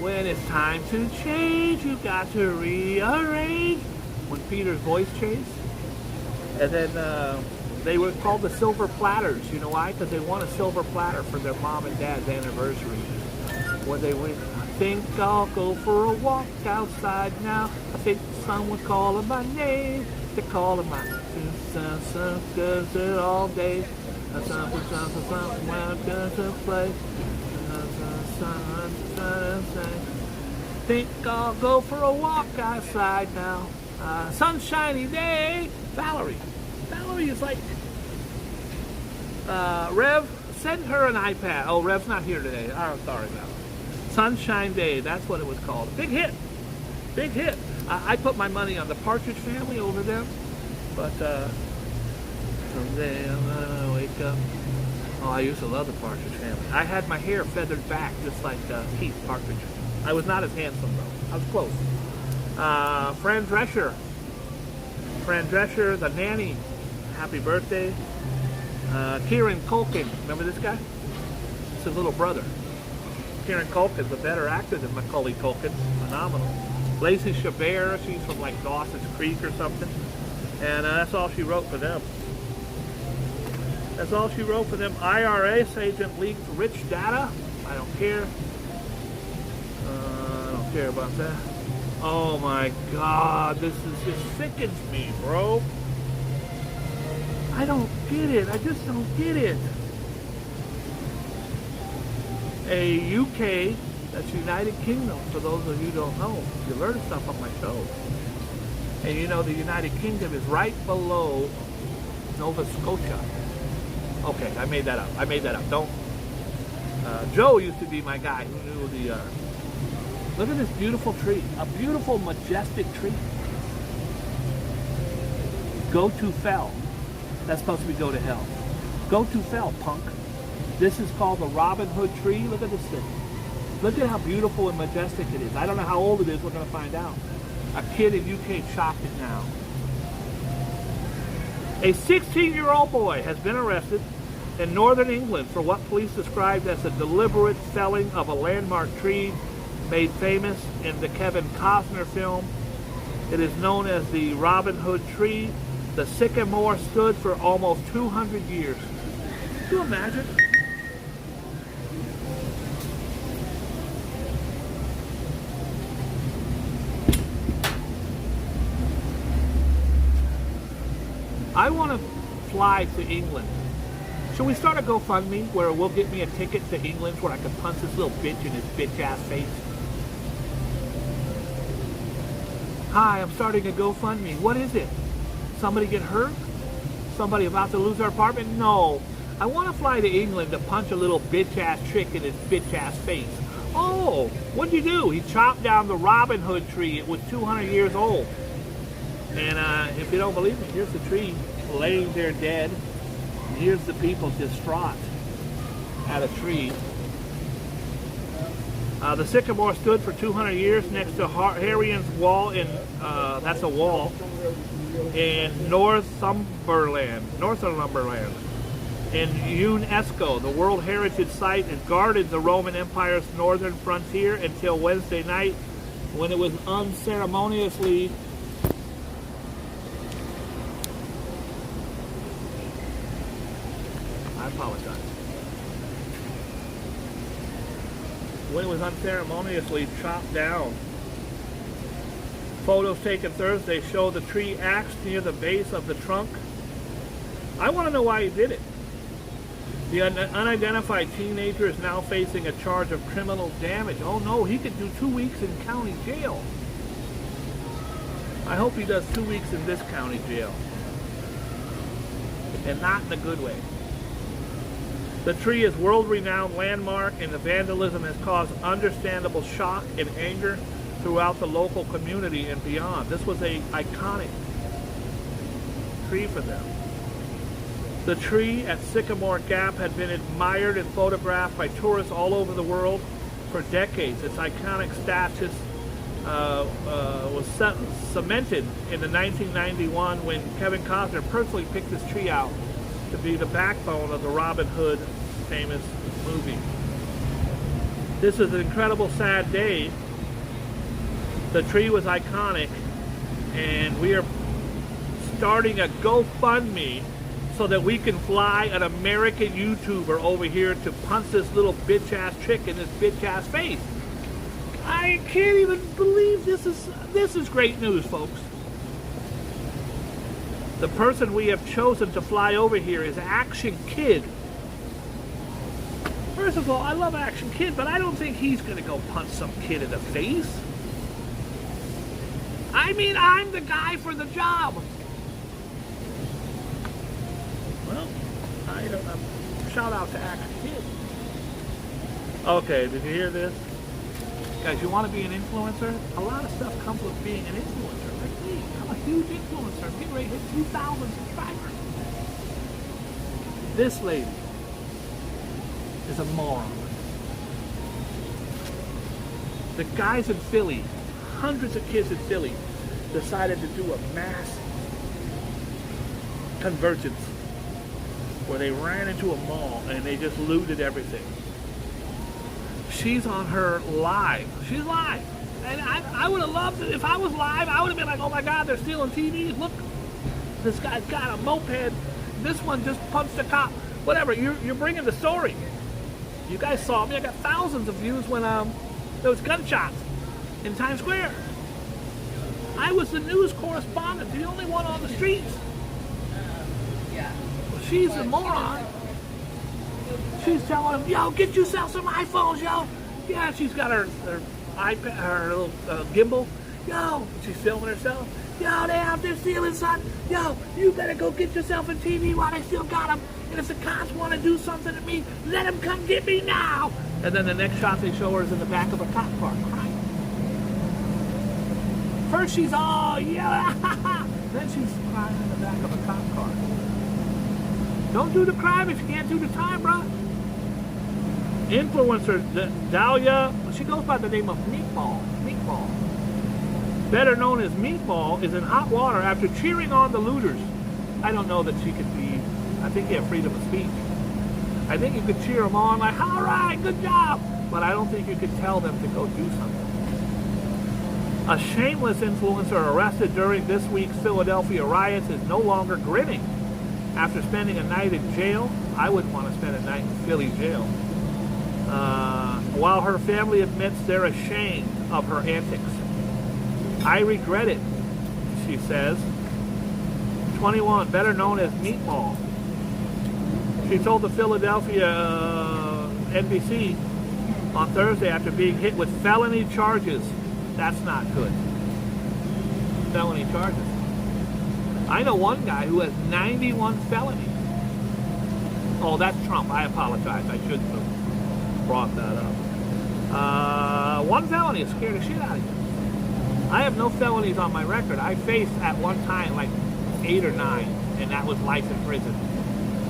When it's time to change, you got to rearrange. When Peter's voice changed. And then they were called the Silver Platters. You know why? Because they won a silver platter for their mom and dad's anniversary. When they went, I think I'll go for a walk outside now. I think someone's calling my name. They're calling my name. Cause it all day. Something, welcome to play. Think I'll go for a walk outside now. Sunshiny day. Valerie is like Rev, send her an iPad. Oh, Rev's not here today. I'm sorry, Valerie. Sunshine Day, that's what it was called. Big hit. I put my money on the Partridge Family over them, but someday I'm gonna wake up. Oh, I used to love the Partridge Family. I had my hair feathered back just like Keith Partridge. I was not as handsome though. I was close. Fran Drescher, the nanny. Happy birthday. Kieran Culkin. Remember this guy? It's his little brother. Kieran Culkin's a better actor than Macaulay Culkin. Phenomenal. Lacey Chabert. She's from like Dawson's Creek or something. And that's all she wrote for them. That's all she wrote for them. IRS agent leaked rich data. I don't care. I don't care about that. Oh my God, this sickens me, bro. I don't get it. I just don't get it. A UK, that's United Kingdom, for those of you who don't know. You learn stuff on my show. And you know the United Kingdom is right below Nova Scotia. Okay, I made that up. Don't. Joe used to be my guy who knew the. Look at this beautiful tree. A beautiful, majestic tree. Go to fell. That's supposed to be go to hell. Go to fell, punk. This is called the Robin Hood tree. Look at this thing. Look at how beautiful and majestic it is. I don't know how old it is. We're going to find out. A kid in UK chopped it down. A 16-year-old boy has been arrested in northern England for what police described as a deliberate felling of a landmark tree made famous in the Kevin Costner film. It is known as the Robin Hood tree. The sycamore stood for almost 200 years. Can you imagine? I want to fly to England. Should we start a GoFundMe where we'll get me a ticket to England where I can punch this little bitch in his bitch ass face? Hi, I'm starting a GoFundMe. What is it? Somebody get hurt? Somebody about to lose their apartment? No. I want to fly to England to punch a little bitch ass chick in his bitch ass face. Oh, what'd you do? He chopped down the Robin Hood tree. It was 200 years old. And if you don't believe me, here's the tree laying there dead. Here's the people distraught at a tree. The sycamore stood for 200 years next to Harrian's Wall in, that's a wall, in Northumberland. In UNESCO, the World Heritage Site, it guarded the Roman Empire's northern frontier until Wednesday night when it was unceremoniously when it was unceremoniously chopped down. Photos taken Thursday show the tree axe near the base of the trunk. I want to know why he did it. The unidentified teenager is now facing a charge of criminal damage. Oh no, he could do 2 weeks in county jail. I hope he does 2 weeks in this county jail. And not in a good way. The tree is a world-renowned landmark, and the vandalism has caused understandable shock and anger throughout the local community and beyond. This was an iconic tree for them. The tree at Sycamore Gap had been admired and photographed by tourists all over the world for decades. Its iconic status was cemented in the 1991 when Kevin Costner personally picked this tree out to be the backbone of the Robin Hood famous movie. This is an incredible sad day. The tree was iconic, and we are starting a GoFundMe so that we can fly an American YouTuber over here to punch this little bitch ass chick in this bitch ass face. I can't even believe this is great news, folks. The person we have chosen to fly over here is Action Kid. First of all, I love Action Kid, but I don't think he's going to go punch some kid in the face. I mean, I'm the guy for the job. Well, shout out to Action Kid. Okay, did you hear this? Guys, you want to be an influencer? A lot of stuff comes with being an influencer. Like me, I'm a huge influencer. I'm getting ready to hit 2,000 subscribers. This lady is a moron. The guys in Philly, hundreds of kids in Philly, decided to do a mass convergence where they ran into a mall and they just looted everything. She's on her live. She's live. And I would have loved it. If I was live, I would have been like, oh my God, they're stealing TVs. Look, this guy's got a moped. This one just punched a cop. Whatever, you're bringing the story. You guys saw me. I got thousands of views when there was gunshots in Times Square. I was the news correspondent, the only one on the streets. Well, she's a moron. She's telling him, yo, get yourself some iPhones, yo. Yeah, she's got her iPad, her little gimbal. Yo, she's filming herself. Yo, they out there stealing, son. Yo, you better go get yourself a TV while they still got them. And if the cops want to do something to me, let them come get me now. And then the next shot they show her is in the back of a cop car crying. First she's all, yeah. Then she's crying in the back of a cop car. Don't do the crime if you can't do the time, bro. Influencer Dahlia, she goes by the name of Meatball. better known as Meatball, is in hot water after cheering on the looters. I don't know that she could be, I think you have freedom of speech. I think you could cheer them on like, all right, good job. But I don't think you could tell them to go do something. A shameless influencer arrested during this week's Philadelphia riots is no longer grinning after spending a night in jail. I wouldn't want to spend a night in Philly jail. While her family admits they're ashamed of her antics. I regret it, she says. 21, better known as Meatball. She told the Philadelphia NBC on Thursday after being hit with felony charges. That's not good. Felony charges. I know one guy who has 91 felonies. Oh, that's Trump. I apologize. I shouldn't have brought that up. One felony has scared the shit out of you. I have no felonies on my record. I faced at one time like 8 or 9, and that was life in prison.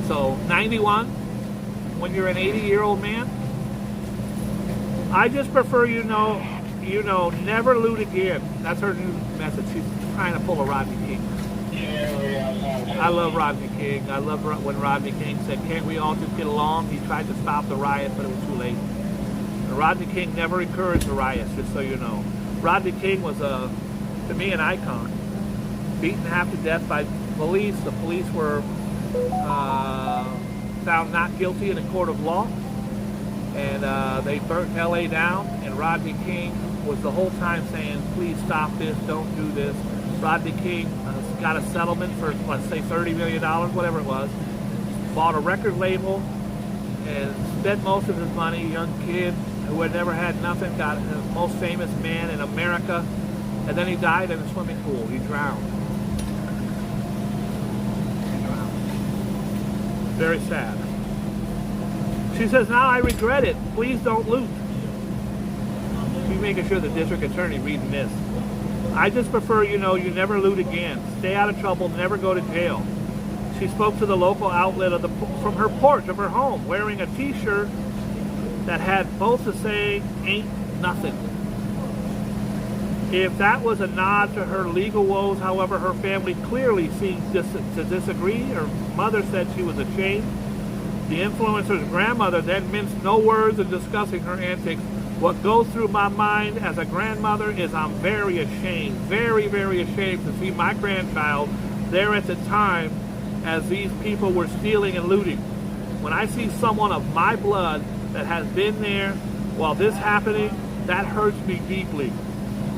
So 91, when you're an 80-year-old man, I just prefer never loot again. That's her new message. She's trying to pull a Rodney King. I love Rodney King. I love when Rodney King said, can't we all just get along? He tried to stop the riot, but it was too late. And Rodney King never encouraged the riots, just so you know. Rodney King was, to me, an icon. Beaten half to death by police. The police were found not guilty in a court of law. And they burnt L.A. down. And Rodney King was the whole time saying, please stop this, don't do this. Rodney King got a settlement for, let's say, $30 million, whatever it was. Bought a record label and spent most of his money. Young kid who had never had nothing, got the most famous man in America. And then he died in a swimming pool. He drowned. Very sad. She says, now I regret it. Please don't loot. She's making sure the district attorney reading this. I just prefer, you never loot again. Stay out of trouble, never go to jail. She spoke to the local outlet from her porch of her home, wearing a t-shirt that had both the saying, ain't nothing. If that was a nod to her legal woes, however, her family clearly seems to disagree. Her mother said she was ashamed. The influencer's grandmother then minced no words in discussing her antics. What goes through my mind as a grandmother is I'm very ashamed, very, very ashamed to see my grandchild there at the time as these people were stealing and looting. When I see someone of my blood that has been there while this happening, that hurts me deeply.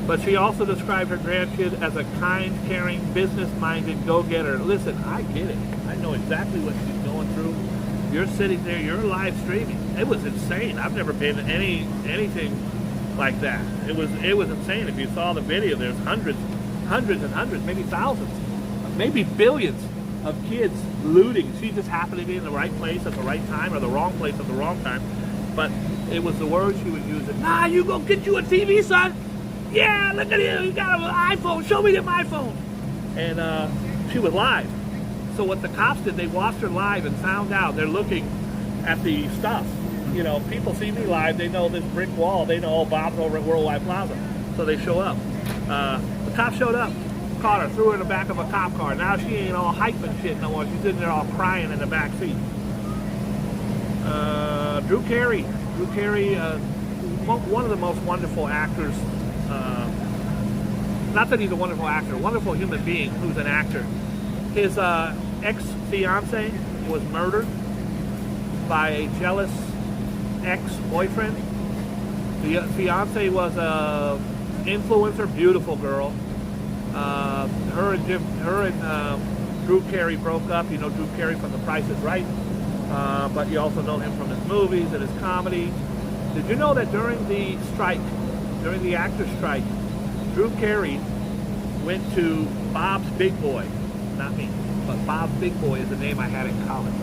But she also described her grandkid as a kind, caring, business-minded go-getter. Listen, I get it. I know exactly what she's going through. You're sitting there, you're live streaming. It was insane. I've never been anything like that. It was insane. If you saw the video, there's hundreds and hundreds, maybe thousands, maybe billions of kids looting. She just happened to be in the right place at the right time or the wrong place at the wrong time. But it was the words she was using. Nah, you go get you a TV, son. Yeah, look at you. You got an iPhone. Show me them iPhone. And she was live. So what the cops did, they watched her live and found out. They're looking at the stuff. People see me live. They know this brick wall. They know, Bob's over at Worldwide Plaza. So they show up. The cops showed up, caught her, threw her in the back of a cop car. Now she ain't all hype and shit no more. She's sitting there all crying in the back seat. Drew Carey, one of the most wonderful actors. Not that he's a wonderful actor, a wonderful human being who's an actor. His ex-fiance was murdered by a jealous ex-boyfriend. The fiance was a influencer, beautiful girl. Her and Drew Carey broke up. You know Drew Carey from The Price is Right, but you also know him from his movies and his comedy. Did you know that during the strike, during the actors' strike, Drew Carey went to Bob's Big Boy? Not me, but Bob's Big Boy is the name I had in college.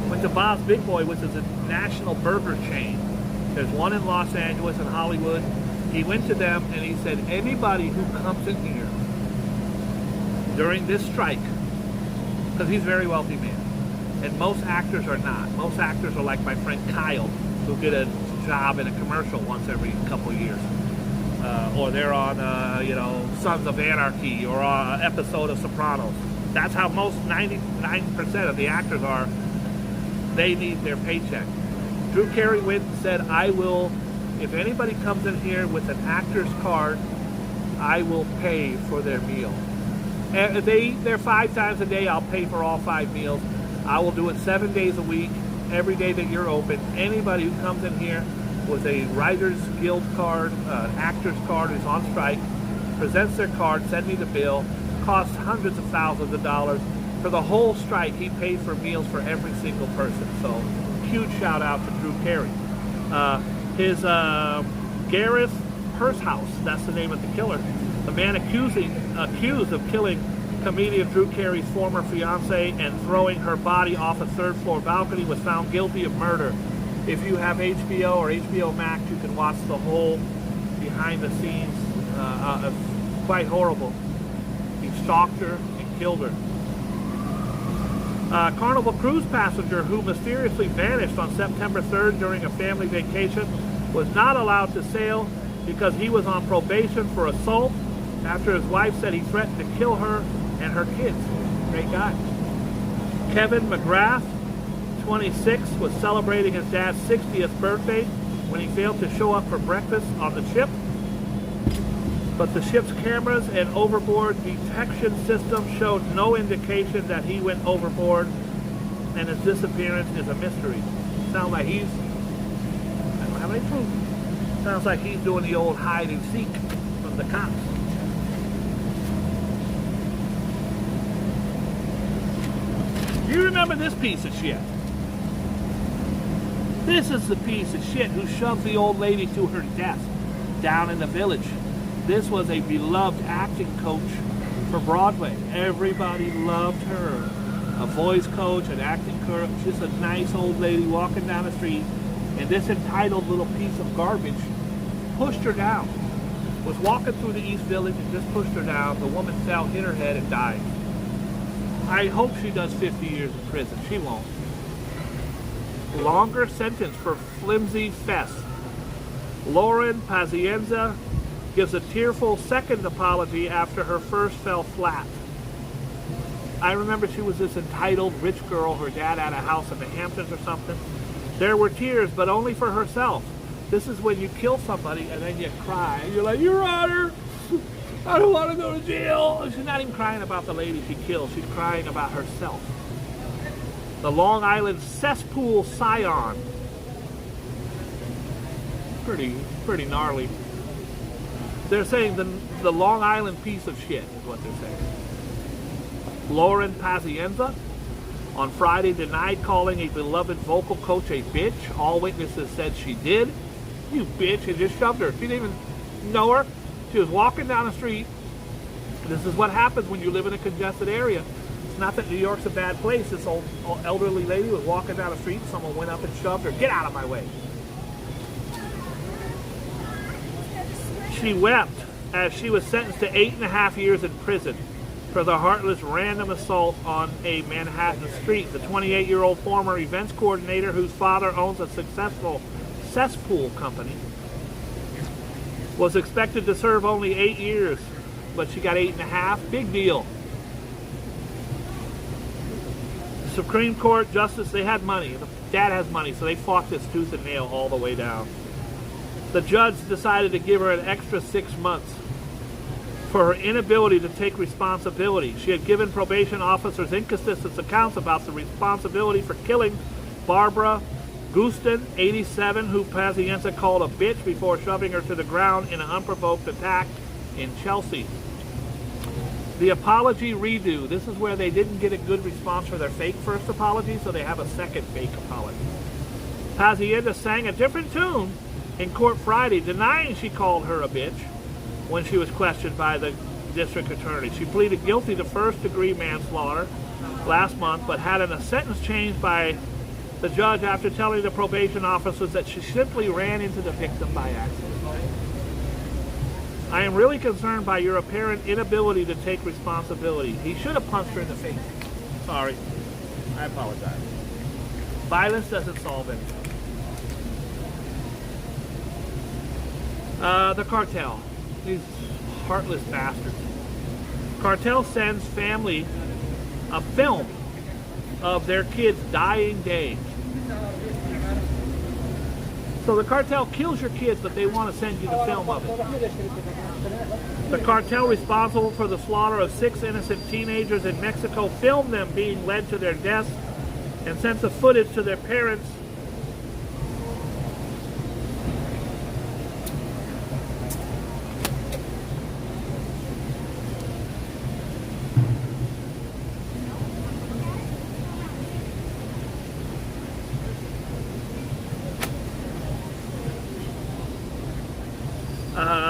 Went to Bob's Big Boy, which is a national burger chain. There's one in Los Angeles and Hollywood. He went to them and he said, anybody who comes in here during this strike, because he's a very wealthy man, and most actors are not. Most actors are like my friend Kyle, who get a job in a commercial once every couple of years. or they're on, Sons of Anarchy, or an episode of Sopranos. That's how most 99% of the actors are. They need their paycheck. Drew Carey went and said, I will, if anybody comes in here with an actor's card, I will pay for their meal. And they're 5 times a day, I'll pay for all 5 meals. I will do it 7 days a week, every day that you're open. Anybody who comes in here with a Writers Guild card, actor's card, who's on strike, presents their card, send me the bill, costs hundreds of thousands of dollars. For the whole strike, he paid for meals for every single person. So, huge shout out to Drew Carey. His Gareth Hershouse, that's the name of the killer, the man accused of killing comedian Drew Carey's former fiancée and throwing her body off a 3rd floor balcony, was found guilty of murder. If you have HBO or HBO Max, you can watch the whole behind the scenes. Quite horrible. He stalked her and killed her. Carnival cruise passenger who mysteriously vanished on September 3rd during a family vacation was not allowed to sail because he was on probation for assault after his wife said he threatened to kill her and her kids. Great guy. Kevin McGrath, 26, was celebrating his dad's 60th birthday when he failed to show up for breakfast on the ship. But the ship's cameras and overboard detection system showed no indication that he went overboard, and his disappearance is a mystery. Sounds like I don't have any proof. Sounds like he's doing the old hide and seek from the cops. Do you remember this piece of shit? This is the piece of shit who shoved the old lady to her death down in the Village. This was a beloved acting coach for Broadway. Everybody loved her. A voice coach, an acting coach, just a nice old lady walking down the street, and this entitled little piece of garbage pushed her down. Was walking through the East Village and just pushed her down. The woman fell, hit her head, and died. I hope she does 50 years in prison. She won't. Longer sentence for flimsy fest. Lauren Pazienza gives a tearful second apology after her first fell flat. I remember she was this entitled rich girl. Her dad had a house in the Hamptons or something. There were tears, but only for herself. This is when you kill somebody and then you cry. You're like, Your Honor, I don't want to go to jail. She's not even crying about the lady she killed. She's crying about herself. The Long Island cesspool scion. Pretty gnarly. They're saying the Long Island piece of shit is what they're saying. Lauren Pazienza on Friday denied calling a beloved vocal coach a bitch. All witnesses said she did. You bitch, and just shoved her. She didn't even know her. She was walking down the street. This is what happens when you live in a congested area. It's not that New York's a bad place. This old elderly lady was walking down the street. Someone went up and shoved her. Get out of my way. She wept as she was sentenced to 8.5 years in prison for the heartless random assault on a Manhattan street. The 28-year-old former events coordinator whose father owns a successful cesspool company was expected to serve only 8 years, but she got 8.5. Big deal. The Supreme Court Justice, they had money. The dad has money, so they fought this tooth and nail all the way down. The judge decided to give her an extra 6 months for her inability to take responsibility. She had given probation officers inconsistent accounts about the responsibility for killing Barbara Gustin, 87, who Pazienza called a bitch before shoving her to the ground in an unprovoked attack in Chelsea. The apology redo. This is where they didn't get a good response for their fake first apology, so they have a second fake apology. Pazienza sang a different tune in court Friday, denying she called her a bitch when she was questioned by the district attorney. She pleaded guilty to first-degree manslaughter last month, but had a sentence changed by the judge after telling the probation officers that she simply ran into the victim by accident. I am really concerned by your apparent inability to take responsibility. He should have punched her in the face. Sorry. I apologize. Violence doesn't solve anything. The cartel. These heartless bastards. Cartel sends family a film of their kids' dying days. So the cartel kills your kids, but they want to send you the film of it. The cartel responsible for the slaughter of 6 innocent teenagers in Mexico filmed them being led to their deaths and sent the footage to their parents.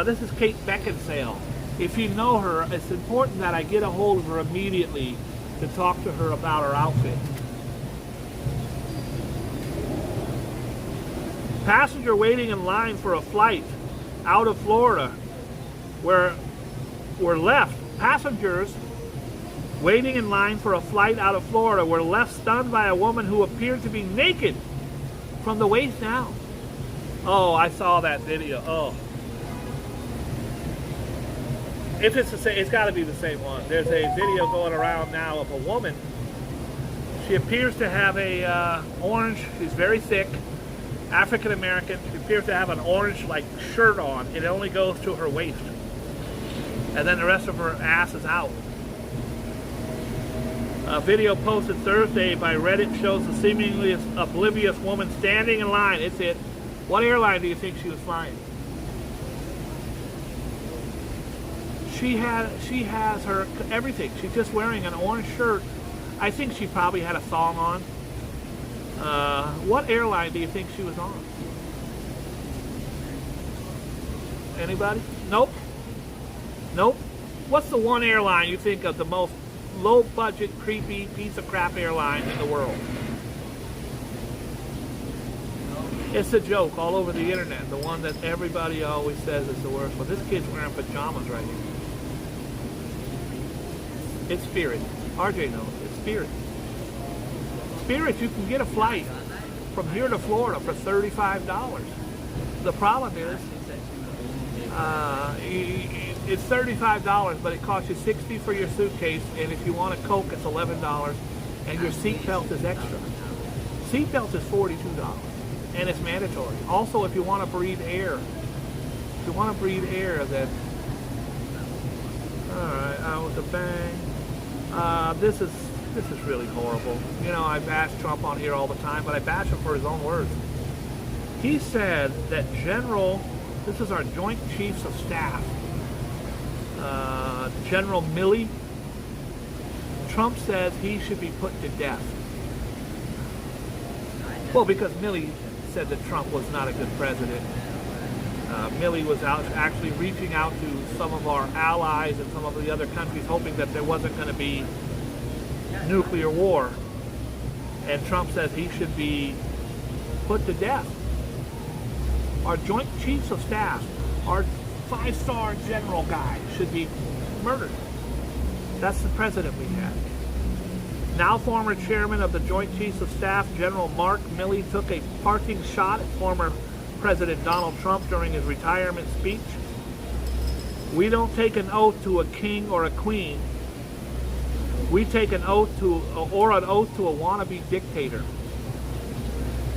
This is Kate Beckinsale. If you know her, it's important that I get a hold of her immediately to talk to her about her outfit. Passenger waiting in line for a flight out of Florida were left. Passengers waiting in line for a flight out of Florida were left stunned by a woman who appeared to be naked from the waist down. Oh, I saw that video. Oh. If it's the same, it's got to be the same one. There's a video going around now of a woman. She appears to have a orange. She's very thick, African American. She appears to have an orange like shirt on. It only goes to her waist, and then the rest of her ass is out. A video posted Thursday by Reddit shows a seemingly oblivious woman standing in line. It's it. What airline do you think she was flying? She has her everything. She's just wearing an orange shirt. I think she probably had a thong on. What airline do you think she was on? Anybody? Nope. Nope. What's the one airline you think of the most low budget, creepy piece of crap airline in the world? It's a joke all over the internet. The one that everybody always says is the worst one. This kid's wearing pajamas right here. It's Spirit. RJ knows. It's Spirit. Spirit, you can get a flight from here to Florida for $35. The problem is, it's $35, but it costs you $60 for your suitcase, and if you want a Coke, it's $11, and your seatbelt is extra. Seatbelt is $42, and it's mandatory. Also, if you want to breathe air, then all right, out with a bang. This is really horrible. You know, I bash Trump on here all the time, but I bash him for his own words. He said that this is our Joint Chiefs of Staff, General Milley. Trump says he should be put to death. Well, because Milley said that Trump was not a good president. Milley was actually reaching out to some of our allies and some of the other countries, hoping that there wasn't going to be nuclear war. And Trump says he should be put to death. Our Joint Chiefs of Staff, our 5-star general guy, should be murdered. That's the president we have. Now former chairman of the Joint Chiefs of Staff, General Mark Milley, took a parting shot at former President Donald Trump during his retirement speech. We don't take an oath to a king or a queen. We take an oath to a wannabe dictator.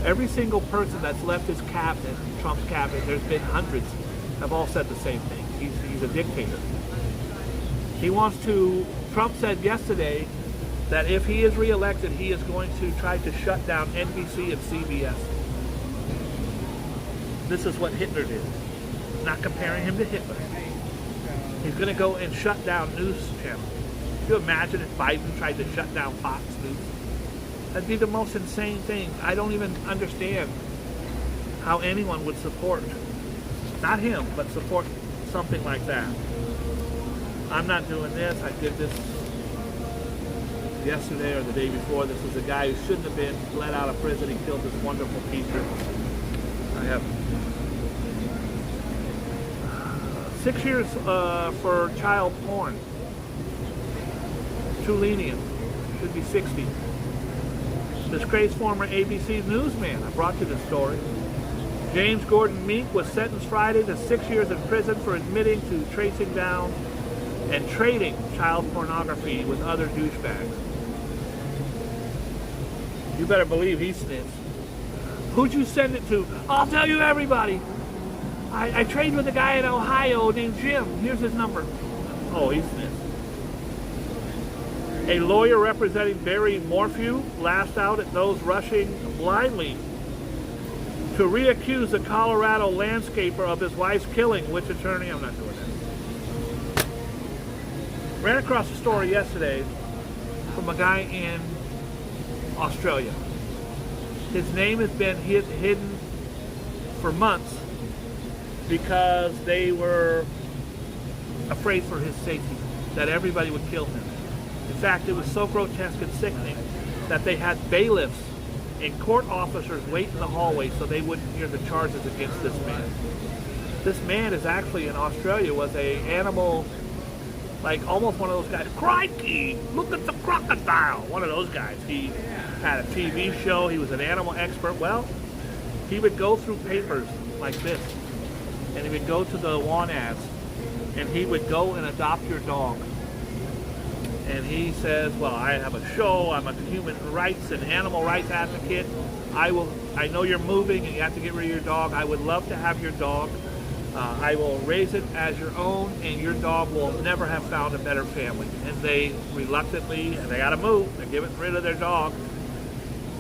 Every single person that's left his cabinet, Trump's cabinet, there's been hundreds, have all said the same thing. He's a dictator. Trump said yesterday that if he is reelected, he is going to try to shut down NBC and CBS. This is what Hitler did. Not comparing him to Hitler. He's going to go and shut down news channels. Can you imagine if Biden tried to shut down Fox News? That'd be the most insane thing. I don't even understand how anyone would support, not him, but support something like that. I'm not doing this. I did this yesterday or the day before. This was a guy who shouldn't have been let out of prison. He killed this wonderful teacher. I have 6 years for child porn. Too lenient. Should be 60. Disgraced former ABC newsman. I brought you this story. James Gordon Meek was sentenced Friday to 6 years in prison for admitting to tracing down and trading child pornography with other douchebags. You better believe he snitched. Who'd you send it to? I'll tell you everybody. I traded with a guy in Ohio named Jim. Here's his number. Oh, he snitched. A lawyer representing Barry Morphew lashed out at those rushing blindly to reaccuse the Colorado landscaper of his wife's killing. Which attorney? I'm not doing that. Ran across a story yesterday from a guy in Australia. His name has been hidden for months because they were afraid for his safety, that everybody would kill him. In fact, it was so grotesque and sickening that they had bailiffs and court officers wait in the hallway so they wouldn't hear the charges against this man. This man is actually in Australia, was a animal, like almost one of those guys. Crikey, look at the crocodile. One of those guys. He had a TV show. He was an animal expert. Well, he would go through papers like this, and he would go to the want ads, and he would go and adopt your dog. And he says, well, I have a show, I'm a human rights and animal rights advocate. I know you're moving and you have to get rid of your dog. I would love to have your dog. I will raise it as your own, and your dog will never have found a better family. And they reluctantly, and they got to move, they're getting rid of their dog.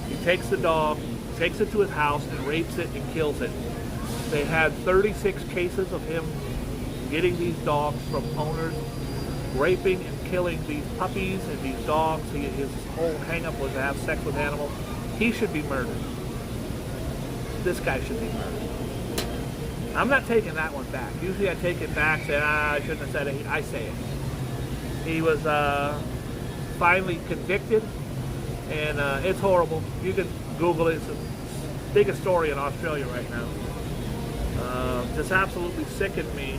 He takes the dog, takes it to his house, and rapes it and kills it. They had 36 cases of him getting these dogs from owners, raping and killing these puppies and these dogs. His whole hang-up was to have sex with animals. He should be murdered. This guy should be murdered. I'm not taking that one back. Usually I take it back, say, I shouldn't have said it. I say it. He was finally convicted, and it's horrible. You can Google it. It's the biggest story in Australia right now. Just absolutely sickened me.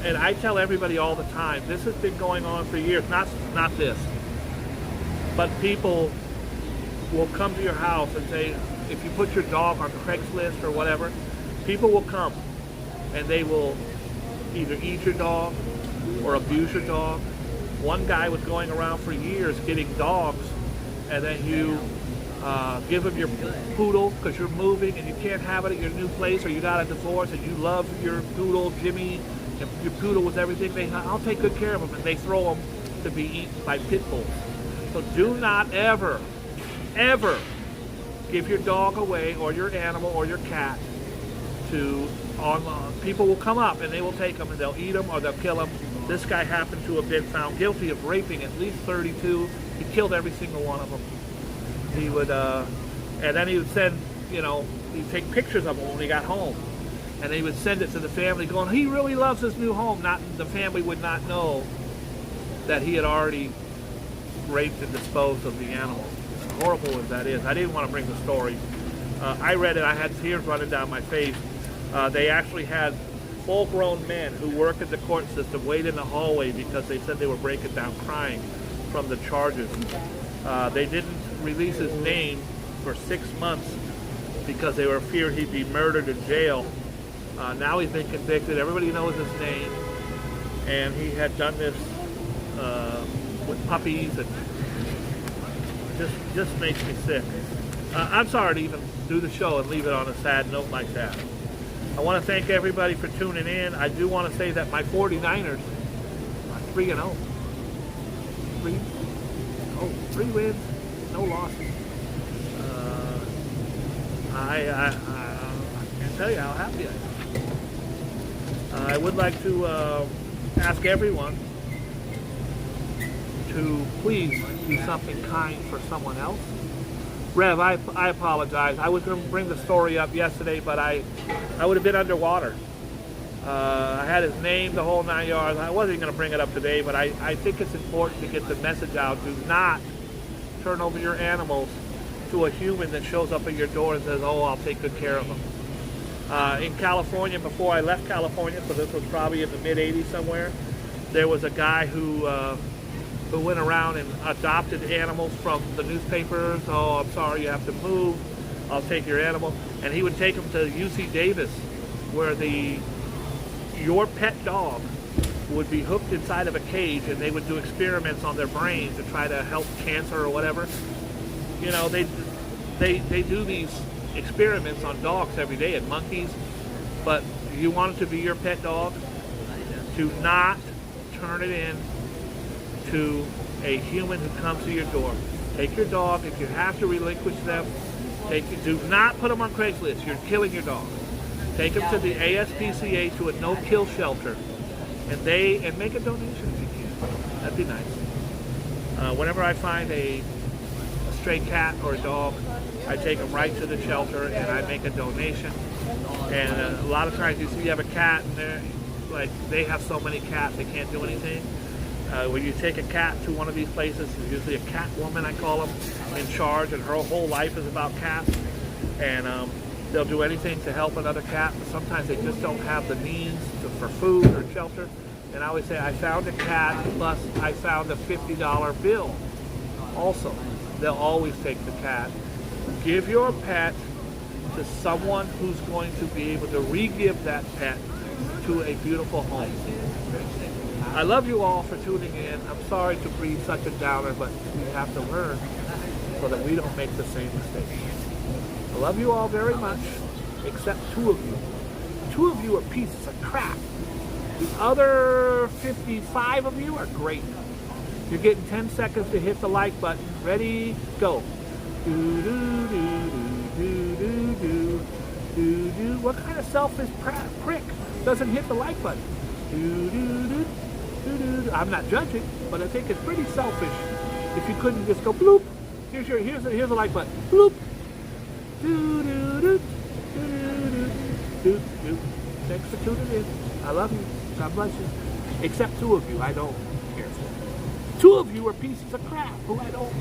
And I tell everybody all the time, this has been going on for years, not this. But people will come to your house and say, if you put your dog on Craigslist or whatever, people will come and they will either eat your dog or abuse your dog. One guy was going around for years getting dogs, and then you give him your poodle because you're moving and you can't have it at your new place, or you got a divorce and you love your poodle, Jimmy. Your poodle with everything, I'll take good care of them, and they throw them to be eaten by pit bulls. So do not ever, ever give your dog away, or your animal, or your cat to people will come up and they will take them and they'll eat them or they'll kill them. This guy happened to have been found guilty of raping at least 32. He killed every single one of them. He would, and then he would send, he'd take pictures of them when he got home. And they would send it to the family going, he really loves his new home. The family would not know that he had already raped and disposed of the animals. As horrible as that is. I didn't want to bring the story. I read it, I had tears running down my face. They actually had full-grown men who work in the court system wait in the hallway because they said they were breaking down crying from the charges. They didn't release his name for 6 months because they were feared he'd be murdered in jail. Now he's been convicted. Everybody knows his name, and he had done this with puppies, and just makes me sick. I'm sorry to even do the show and leave it on a sad note like that. I want to thank everybody for tuning in. I do want to say that my 49ers are 3-0. 3 wins, no losses. I can't tell you how happy I am. I would like to ask everyone to please do something kind for someone else. Rev, I apologize. I was going to bring the story up yesterday, but I would have been underwater. I had his name, the whole 9 yards. I wasn't going to bring it up today, but I think it's important to get the message out. Do not turn over your animals to a human that shows up at your door and says, oh, I'll take good care of them. In California, before I left California, so this was probably in the mid-'80s somewhere, there was a guy who went around and adopted animals from the newspapers. Oh, I'm sorry, you have to move. I'll take your animal. And he would take them to UC Davis, where your pet dog would be hooked inside of a cage, and they would do experiments on their brain to try to help cancer or whatever. You know, they do these experiments on dogs every day and monkeys, but you want it to be your pet dog, do not turn it in to a human who comes to your door. Take your dog. If you have to relinquish them, do not put them on Craigslist. You're killing your dog. Take them to the ASPCA, to a no-kill shelter, and make a donation if you can. That'd be nice. Whenever I find a stray cat or a dog, I take them right to the shelter and I make a donation. And a lot of times you see you have a cat and they have so many cats they can't do anything. When you take a cat to one of these places, there's usually a cat woman, I call them, in charge, and her whole life is about cats. And they'll do anything to help another cat, but sometimes they just don't have the means for food or shelter. And I always say, I found a cat, plus I found a $50 bill. Also, they'll always take the cat. Give your pet to someone who's going to be able to re-give that pet to a beautiful home. I love you all for tuning in. I'm sorry to breathe such a downer, but we have to learn so that we don't make the same mistakes. I love you all very much, except 2 of you. 2 of you are pieces of crap. The other 55 of you are great. You're getting 10 seconds to hit the like button. Ready, go. Do, do, do, do, do, do, do, do. What kind of selfish prick doesn't hit the like button? Do, do, do, do, do. I'm not judging, but I think it's pretty selfish if you couldn't just go bloop. Here's the like button. Bloop. Do, do, do, do, do, do, do. Thanks for tuning in. I love you. God bless you. Except 2 of you, I don't care for. 2 of you are pieces of crap who I don't